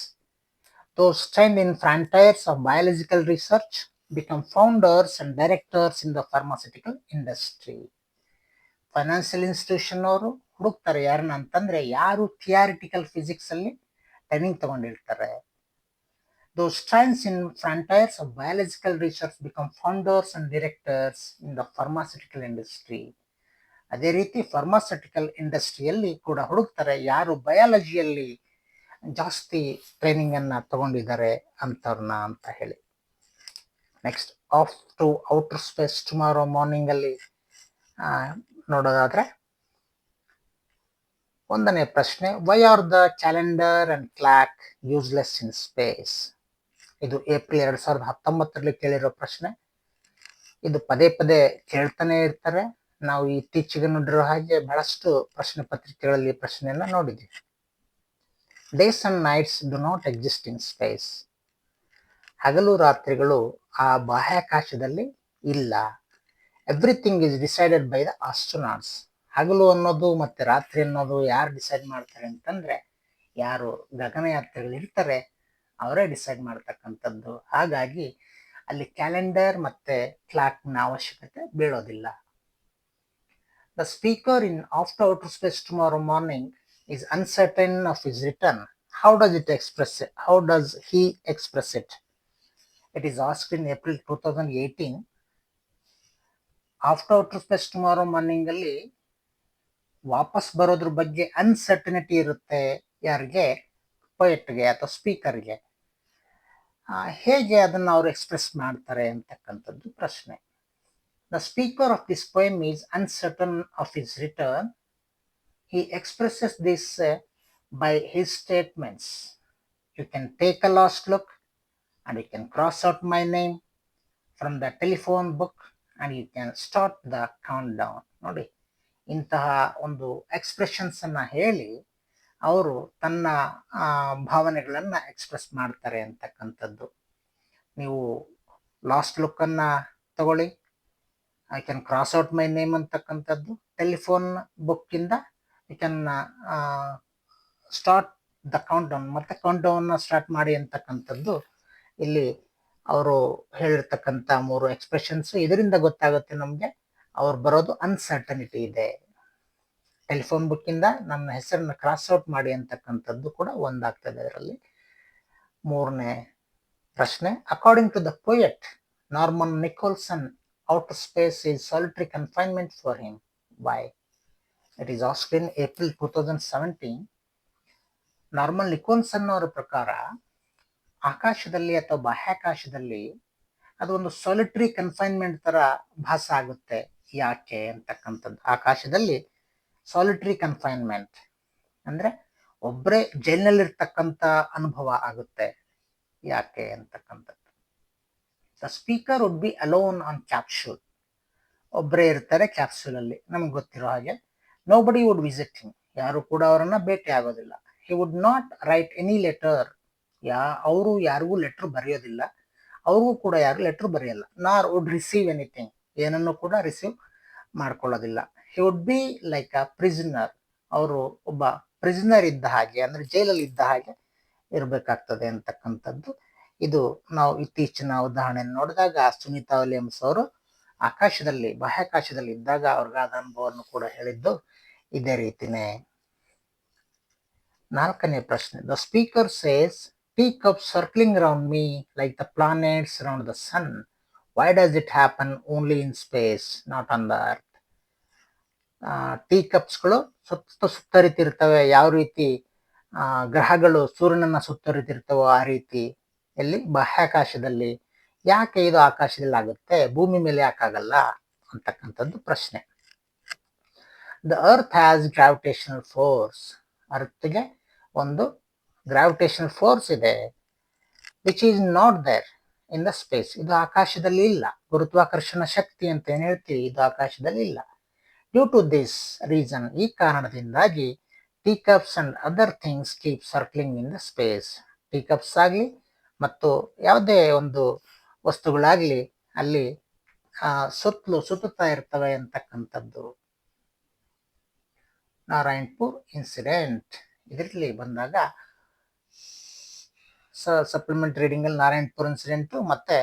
Those trained in frontiers of biological research become founders and directors in the pharmaceutical industry. Financial institution ಅವರು ಹುಡುಕ್ತಾರೆ ಯಾರನ್ನ ಅಂತಂದ್ರೆ ಯಾರು ಥಿಯಾರಿಟಿಕಲ್ ಫಿಸಿಕ್ಸ್ ಅಲ್ಲಿ training ತಗೊಂಡಿರ್ತಾರೆ. Those trained in frontiers of biological research become founders and directors in the pharmaceutical industry. ಅದೇ ರೀತಿ pharmaceutical ಇಂಡಸ್ಟ್ರಿಯಲ್ಲಿ ಕೂಡ ಹುಡುಕ್ತಾರೆ ಯಾರು ಬಯಾಲಜಿಯಲ್ಲಿ ಜಾಸ್ತಿ ಟ್ರೈನಿಂಗ್ ಅನ್ನ ತಗೊಂಡಿದ್ದಾರೆ ಅಂತವ್ರನ್ನ ಅಂತ ಹೇಳಿ. Next, off to outer space tomorrow morning ಅಲ್ಲಿ ನೋಡೋದಾದ್ರೆ 1ನೇ ಪ್ರಶ್ನೆ, why are the calendar and clock useless in space? ಇದು ಏಪ್ರಿಲ್ 2019ರಲ್ಲಿ ಕೇಳಿರೋ ಪ್ರಶ್ನೆ. ಇದು ಪದೇ ಪದೇ ಕೇಳ್ತಾನೆ ಇರ್ತಾರೆ. ನಾವು ಇತ್ತೀಚೆಗೆ ನೋಡಿರೋ ಹಾಗೆ ಬಹಳಷ್ಟು ಪ್ರಶ್ನೆ ಪತ್ರಿಕೆಗಳಲ್ಲಿ ಪ್ರಶ್ನೆಯನ್ನ ನೋಡಿದ್ದೀವಿ. Days and nights do not exist in space. ಹಗಲು ರಾತ್ರಿಗಳು ಆ ಬಾಹ್ಯಾಕಾಶದಲ್ಲಿ ಇಲ್ಲ. Everything is decided by the astronauts. ಹಗಲು ಅನ್ನೋದು ಮತ್ತೆ ರಾತ್ರಿ ಅನ್ನೋದು ಯಾರು ಡಿಸೈಡ್ ಮಾಡ್ತಾರೆ ಅಂತಂದ್ರೆ ಯಾರು ಗಗನಯಾತ್ರಿಗಳು ಇರ್ತಾರೆ ಅವರೇ ಡಿಸೈಡ್ ಮಾಡ್ತಕ್ಕಂಥದ್ದು. ಹಾಗಾಗಿ ಅಲ್ಲಿ ಕ್ಯಾಲೆಂಡರ್ ಮತ್ತೆ ಕ್ಲಾಕ್ನ ಅವಶ್ಯಕತೆ ಬೀಳೋದಿಲ್ಲ. The speaker in After Outer Space Tomorrow Morning is uncertain of his return. How does it express it? How does he express it? It is asked in April 2018. After outer space tomorrow morning ಅಲ್ಲಿ ವಾಪಸ್ ಬರೋದ್ರ ಬಗ್ಗೆ uncertainty ಇರುತ್ತೆ ಯಾರಿಗೆ, ಪೊಯೆಟ್ಗೆ ಅಥವಾ ಸ್ಪೀಕರ್ಗೆ. ಹೇಗೆ ಅದನ್ನ ಅವರು express ಮಾಡ್ತಾರೆ ಅಂತಕ್ಕಂಥದ್ದು ಪ್ರಶ್ನೆ. The speaker of this poem is uncertain of his return. He expresses this by his statements. You can take a last look and you can cross out my name from the telephone book and you can start the countdown. ನೋಡಿ, ಇಂತಹ ಒಂದು expressions ಅನ್ನ ಹೇಳಿ ಅವರು ತನ್ನ ಭಾವನೆಗಳನ್ನ express ಮಾಡ್ತಾರೆ ಅಂತಕ್ಕಂಥದ್ದು. ನೀವು ಲಾಸ್ಟ್ ಲುಕ್ ಅನ್ನ ತಗೊಳ್ಳಿ, I can cross out my name ಅಂತಕ್ಕಂಥದ್ದು. ಟೆಲಿಫೋನ್ ಬುಕ್ ಇಂದ you can start the count down, ಮತ್ತೆ ಕೌಂಟ್ ಡೌನ್ ಸ್ಟಾರ್ಟ್ ಮಾಡಿ ಅಂತಕ್ಕಂಥದ್ದು ಇಲ್ಲಿ ಅವರು ಹೇಳಿರ್ತಕ್ಕಂಥ 3 ಎಕ್ಸ್ಪ್ರೆಷನ್ಸ್. ಇದರಿಂದ ಗೊತ್ತಾಗುತ್ತೆ ನಮಗೆ ಅವ್ರು ಬರೋದು ಅನ್ಸರ್ಟನಿಟಿ ಇದೆ. ಟೆಲಿಫೋನ್ ಬುಕ್ ಇಂದ ನನ್ನ ಹೆಸರನ್ನ ಕ್ರಾಸ್ ಔಟ್ ಮಾಡಿ ಅಂತಕ್ಕಂಥದ್ದು ಕೂಡ ಒಂದಾಗ್ತದೆ ಅದರಲ್ಲಿ. 3ನೇ ಪ್ರಶ್ನೆ, according to the poet Norman Nicholson, outer space is solitary confinement for him. Why? It is asked in April 2017. Norman Nicholson ಅವರ ಪ್ರಕಾರ ಆಕಾಶದಲ್ಲಿ ಅಥವಾ ಬಾಹ್ಯಾಕಾಶದಲ್ಲಿ ಅದು ಒಂದು ಸಾಲಿಟರಿ ಕನ್ಫೈನ್ಮೆಂಟ್ ತರ ಭಾಸ ಆಗುತ್ತೆ. ಯಾಕೆ ಅಂತಕ್ಕಂಥದ್ದು. ಆಕಾಶದಲ್ಲಿ ಸಾಲಿಟರಿ ಕನ್ಫೈನ್ಮೆಂಟ್ ಅಂದ್ರೆ ಒಬ್ಬರೇ ಜೈಲಿನಲ್ಲಿರ್ತಕ್ಕಂಥ ಅನುಭವ ಆಗುತ್ತೆ. ಯಾಕೆ ಅಂತಕ್ಕಂಥದ್ದು. The speaker would be alone on capsule. ಒಬ್ಬರೇ ಇರ್ತಾರೆ ಕ್ಯಾಪ್ಸೂಲ್ ಅಲ್ಲಿ, ನಮ್ಗೆ ಗೊತ್ತಿರೋ ಹಾಗೆ. Nobody wood visit him. ಯಾರು ಕೂಡ ಅವರನ್ನ ಭೇಟಿ ಆಗೋದಿಲ್ಲ. He would not right any letter. ಅವರು ಯಾರಿಗೂ ಲೆಟರ್ ಬರೆಯೋದಿಲ್ಲ, ಅವ್ರಿಗೂ ಕೂಡ ಯಾರು ಲೆಟರ್ ಬರೆಯಲ್ಲ. ನಾರ್ ವುಡ್ ರಿಸೀವ್ ಎನಿಥಿಂಗ್. ಏನನ್ನು ಕೂಡ ರಿಸೀವ್ ಮಾಡ್ಕೊಳ್ಳೋದಿಲ್ಲ. He would be like a prisoner. ಅವರು ಒಬ್ಬ ಪ್ರಿಸನರ್ ಇದ್ದ ಹಾಗೆ, ಅಂದ್ರೆ ಜೈಲಲ್ಲಿ ಇದ್ದ ಹಾಗೆ ಇರಬೇಕಾಗ್ತದೆ ಅಂತಕ್ಕಂಥದ್ದು. ಇದು ನಾವು ಇತ್ತೀಚಿನ ಉದಾಹರಣೆ ನೋಡಿದಾಗ ಸುನೀತಾ ವಿಲಿಯಮ್ಸ್ ಅವರು ಆಕಾಶದಲ್ಲಿ ಬಾಹ್ಯಾಕಾಶದಲ್ಲಿ ಇದ್ದಾಗ ಅವ್ರಿಗಾದ ಅನುಭವವನ್ನು ಕೂಡ ಹೇಳಿದ್ದು ಇದೇ ರೀತಿನೇ. 4ನೇ ಪ್ರಶ್ನೆ, the speaker says tea cup circling around me like the planets around the sun. Why does it happen only in space, not on the earth? Tea ಕಪ್ಸ್ಗಳು ಸುತ್ತರಿತಿರ್ತವೆ. ಯಾವ ರೀತಿ ಗ್ರಹಗಳು ಸೂರ್ಯನನ್ನ ಸುತ್ತರಿತಿರ್ತವೋ ಆ ರೀತಿ ಎಲ್ಲಿ ಬಾಹ್ಯಾಕಾಶದಲ್ಲಿ. ಯಾಕೆ ಇದು ಆಕಾಶದಲ್ಲಿ ಆಗುತ್ತೆ, ಭೂಮಿ ಮೇಲೆ ಯಾಕಾಗಲ್ಲ ಅಂತಕ್ಕಂಥದ್ದು ಪ್ರಶ್ನೆ. The earth has gravitational force. ಅರ್ತ್ಗೆ ಒಂದು ಗ್ರಾವಿಟೇಷನಲ್ ಫೋರ್ಸ್ ಇದೆ, which is not there in the space. ಇದು ಆಕಾಶದಲ್ಲಿ ಇಲ್ಲ. ಗುರುತ್ವಾಕರ್ಷಣ ಶಕ್ತಿ ಅಂತ ಏನ್ ಹೇಳ್ತೀವಿ, ಇದು ಆಕಾಶದಲ್ಲಿ ಇಲ್ಲ. ಡ್ಯೂ ಟು ದಿಸ್ ರೀಸನ್, ಈ ಕಾರಣದಿಂದಾಗಿ tea cups and other things keep circling in the space. Tea cups ಆಗಲಿ ಮತ್ತು ಯಾವುದೇ ಒಂದು ವಸ್ತುಗಳಾಗ್ಲಿ ಅಲ್ಲಿ ಸುತ್ತುತ್ತಾ ಇರ್ತವೆ ಅಂತಕ್ಕಂಥದ್ದು. ನಾರಾಯಣ್ಪುರ್ ಇನ್ಸಿಡೆಂಟ್ ಇದರಲ್ಲಿ ಬಂದಾಗ ಸಪ್ಲಿಮೆಂಟ್ ರೀಡಿಂಗ್ ಅಲ್ಲಿ ನಾರಾಯಣ್ಪುರ್ ಇನ್ಸಿಡೆಂಟ್ ಮತ್ತೆ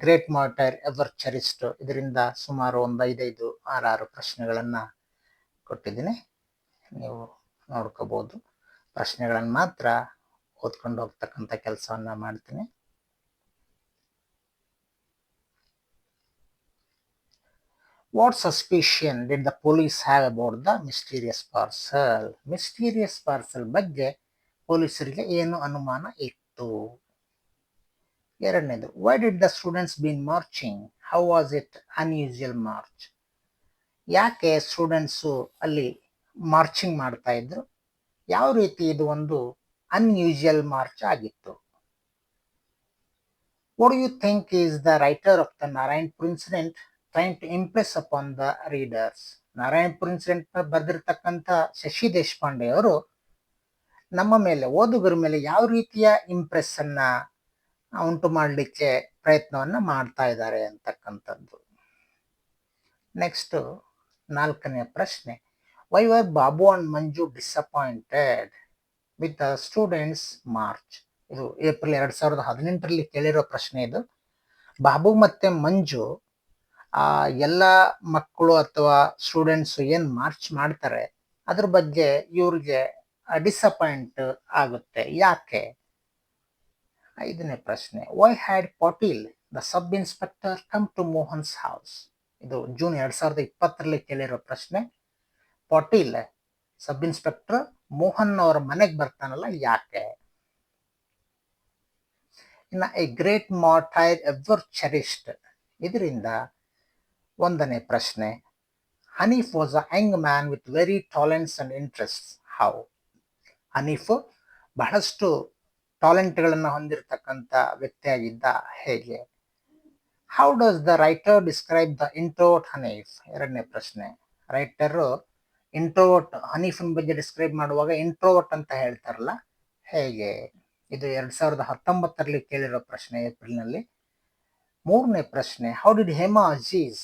ಗ್ರೇಟ್ ಮಾರ್ಟೈರ್ ಎವರ್ ಚೆರಿಸ್ಡ್, ಇದರಿಂದ ಸುಮಾರು ಒಂದು 5-6 ಪ್ರಶ್ನೆಗಳನ್ನ ಕೊಟ್ಟಿದ್ದೀನಿ. ನೀವು ನೋಡ್ಕೋಬಹುದು. ಪ್ರಶ್ನೆಗಳನ್ನು ಮಾತ್ರ ಓದ್ಕೊಂಡು ಹೋಗ್ತಕ್ಕಂಥ ಕೆಲಸವನ್ನ ಮಾಡ್ತೀನಿ. What suspicion did the police have about the mysterious parcel? Mysterious parcel ಬಗ್ಗೆ ಪೊಲೀಸರಿಗೆ ಏನು ಅನುಮಾನ ಇತ್ತು? 2ನೇದು, why did the students been marching? How was it unusual march? ಯಾಕೆ ಸ್ಟೂಡೆಂಟ್ಸು ಅಲ್ಲಿ ಮಾರ್ಚಿಂಗ್ ಮಾಡ್ತಾ ಇದ್ರು? ಯಾವ ರೀತಿ ಇದು ಒಂದು ಅನ್ಯೂಶುವಲ್ ಮಾರ್ಚ್ ಆಗಿತ್ತು? What do you think is the writer of the Narayanpur incident trying to impress upon the readers? Narayanapura incident ಬರೆದಿರ್ತಕ್ಕಂಥ ಶಶಿ ದೇಶಪಾಂಡೆ ಅವರು ನಮ್ಮ ಮೇಲೆ, ಓದುಗರ ಮೇಲೆ ಯಾವ ರೀತಿಯ ಇಂಪ್ರೆಸ್ ಅನ್ನ ಉಂಟು ಮಾಡಲಿಕ್ಕೆ ಪ್ರಯತ್ನವನ್ನ ಮಾಡ್ತಾ ಇದ್ದಾರೆ ಅಂತಕ್ಕಂಥದ್ದು. ನೆಕ್ಸ್ಟ್ 4ನೇ ಪ್ರಶ್ನೆ, why were Babu and Manju disappointed with the students march? ಇದು ಏಪ್ರಿಲ್ 2018ರಲ್ಲಿ ಕೇಳಿರೋ ಪ್ರಶ್ನೆ ಇದು. ಬಾಬು ಮತ್ತೆ ಮಂಜು ಎಲ್ಲ ಮಕ್ಕಳು ಅಥವಾ ಸ್ಟೂಡೆಂಟ್ಸ್ ಏನ್ ಮಾರ್ಚ್ ಮಾಡ್ತಾರೆ ಅದ್ರ ಬಗ್ಗೆ ಇವ್ರಿಗೆ ಡಿಸಪಾಯಿಂಟ್ ಆಗುತ್ತೆ. ಯಾಕೆ? 5ನೇ ಪ್ರಶ್ನೆ, why had Patil the sub inspector come to Mohan's house? ಇದು ಜೂನ್ 2020ರಲ್ಲಿ ಕೇಳಿರೋ ಪ್ರಶ್ನೆ. ಪಾಟೀಲ್ ಸಬ್ ಇನ್ಸ್ಪೆಕ್ಟರ್ ಮೋಹನ್ ಅವರ ಮನೆಗೆ ಬರ್ತಾನಲ್ಲ, ಯಾಕೆ? ಇನ್ನು a great martyr ever cherished, ಇದರಿಂದ 1ನೇ ಪ್ರಶ್ನೆ, Hanif was a young man with very talents and interest. How? Hanif ಬಹಳಷ್ಟು ಟಾಲೆಂಟ್ಗಳನ್ನು ಹೊಂದಿರತಕ್ಕಂಥ ವ್ಯಕ್ತಿಯಾಗಿದ್ದ, ಹೇಗೆ? How does the writer describe the introvert Hanif? 2ನೇ ಪ್ರಶ್ನೆ, ರೈಟರು ಇಂಟ್ರೋವರ್ಟ್ ಹನೀಫನ್ ಬಗ್ಗೆ ಡಿಸ್ಕ್ರೈಬ್ ಮಾಡುವಾಗ ಇಂಟ್ರೋವರ್ಟ್ ಅಂತ ಹೇಳ್ತಾರಲ್ಲ, ಹೇಗೆ? ಇದು 2019ರಲ್ಲಿ ಕೇಳಿರೋ ಪ್ರಶ್ನೆ, ಏಪ್ರಿಲ್ನಲ್ಲಿ. 3ನೇ ಪ್ರಶ್ನೆ, how did Hema Aziz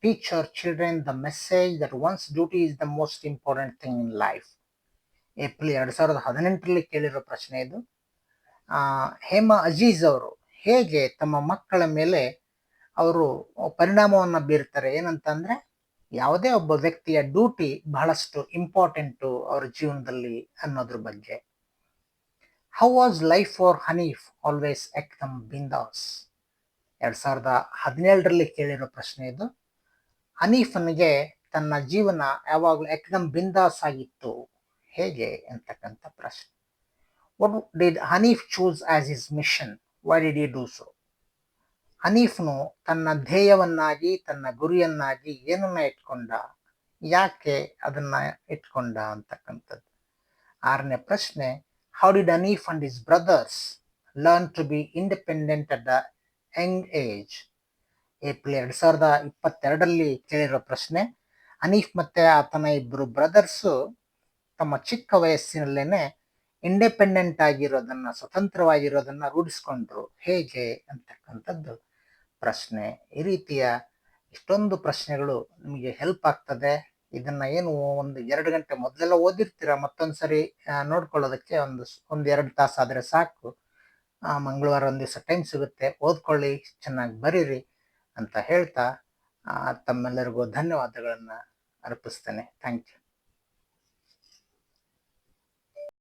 teach her children the message that one's duty is the most important thing in life? April 2018ರಲ್ಲಿ ಕೇಳಿರೋ ಪ್ರಶ್ನೆ ಇದು. ಹೇಮಾ ಅಜೀಜ್ ಅವರು ಹೇಗೆ ತಮ್ಮ ಮಕ್ಕಳ ಮೇಲೆ ಅವರು ಪರಿಣಾಮವನ್ನು ಬೀರ್ತಾರೆ, ಏನಂತಂದ್ರೆ ಯಾವುದೇ ಒಬ್ಬ ವ್ಯಕ್ತಿಯ ಡ್ಯೂಟಿ ಬಹಳಷ್ಟು ಇಂಪಾರ್ಟೆಂಟು ಅವರ ಜೀವನದಲ್ಲಿ ಅನ್ನೋದ್ರ ಬಗ್ಗೆ. How was life for Hanif always ಎಕ್ದಮ್ ಬಿಂದಾಸ್? 2017ರಲ್ಲಿ ಕೇಳಿರೋ ಪ್ರಶ್ನೆ ಇದು. ಹನೀಫನಿಗೆ ತನ್ನ ಜೀವನ ಯಾವಾಗಲೂ ಎಕ್ದಮ್ ಬಿಂದಾಸ್ ಆಗಿತ್ತು, ಹೇಗೆ ಅಂತಕ್ಕಂಥ ಪ್ರಶ್ನೆ. What did Hanif choose as his mission? Why did he do so? ಹನೀಫ್ನು ತನ್ನ ಧ್ಯೇಯವನ್ನಾಗಿ, ತನ್ನ ಗುರಿಯನ್ನಾಗಿ ಏನನ್ನ ಇಟ್ಕೊಂಡ, ಯಾಕೆ ಅದನ್ನ ಇಟ್ಕೊಂಡ ಅಂತಕ್ಕಂಥದ್ದು. 6ನೇ ಪ್ರಶ್ನೆ, how did Hanif and his brothers learn to be independent at the young age? April 2022ರಲ್ಲಿ ಕೇಳಿರೋ ಪ್ರಶ್ನೆ. ಹನೀಫ್ ಮತ್ತೆ ಆತನ ಇಬ್ಬರು ಬ್ರದರ್ಸು ತಮ್ಮ ಚಿಕ್ಕ ವಯಸ್ಸಿನಲ್ಲೇನೆ ಇಂಡಿಪೆಂಡೆಂಟ್ ಆಗಿರೋದನ್ನ, ಸ್ವತಂತ್ರವಾಗಿರೋದನ್ನ ರೂಢಿಸ್ಕೊಂಡ್ರು, ಹೇಗೆ ಅಂತಕ್ಕಂಥದ್ದು ಪ್ರಶ್ನೆ. ಈ ರೀತಿಯ ಇಷ್ಟೊಂದು ಪ್ರಶ್ನೆಗಳು ನಿಮಗೆ ಹೆಲ್ಪ್ ಆಗ್ತದೆ. ಇದನ್ನ ಏನು 1-2 ಗಂಟೆ ಮೊದಲೆಲ್ಲ ಓದಿರ್ತೀರ, ಮತ್ತೊಂದ್ಸರಿ ನೋಡ್ಕೊಳ್ಳೋದಕ್ಕೆ ಒಂದು 2 ತಾಸಾದ್ರೆ ಸಾಕು. ಮಂಗಳವಾರ ಒಂದು ದಿವಸ ಟೈಮ್ ಸಿಗುತ್ತೆ, ಓದ್ಕೊಳ್ಳಿ, ಚೆನ್ನಾಗಿ ಬರೀರಿ ಅಂತ ಹೇಳ್ತಾ ತಮ್ಮೆಲ್ಲರಿಗೂ ಧನ್ಯವಾದಗಳನ್ನ ಅರ್ಪಿಸ್ತೇನೆ. Thank you.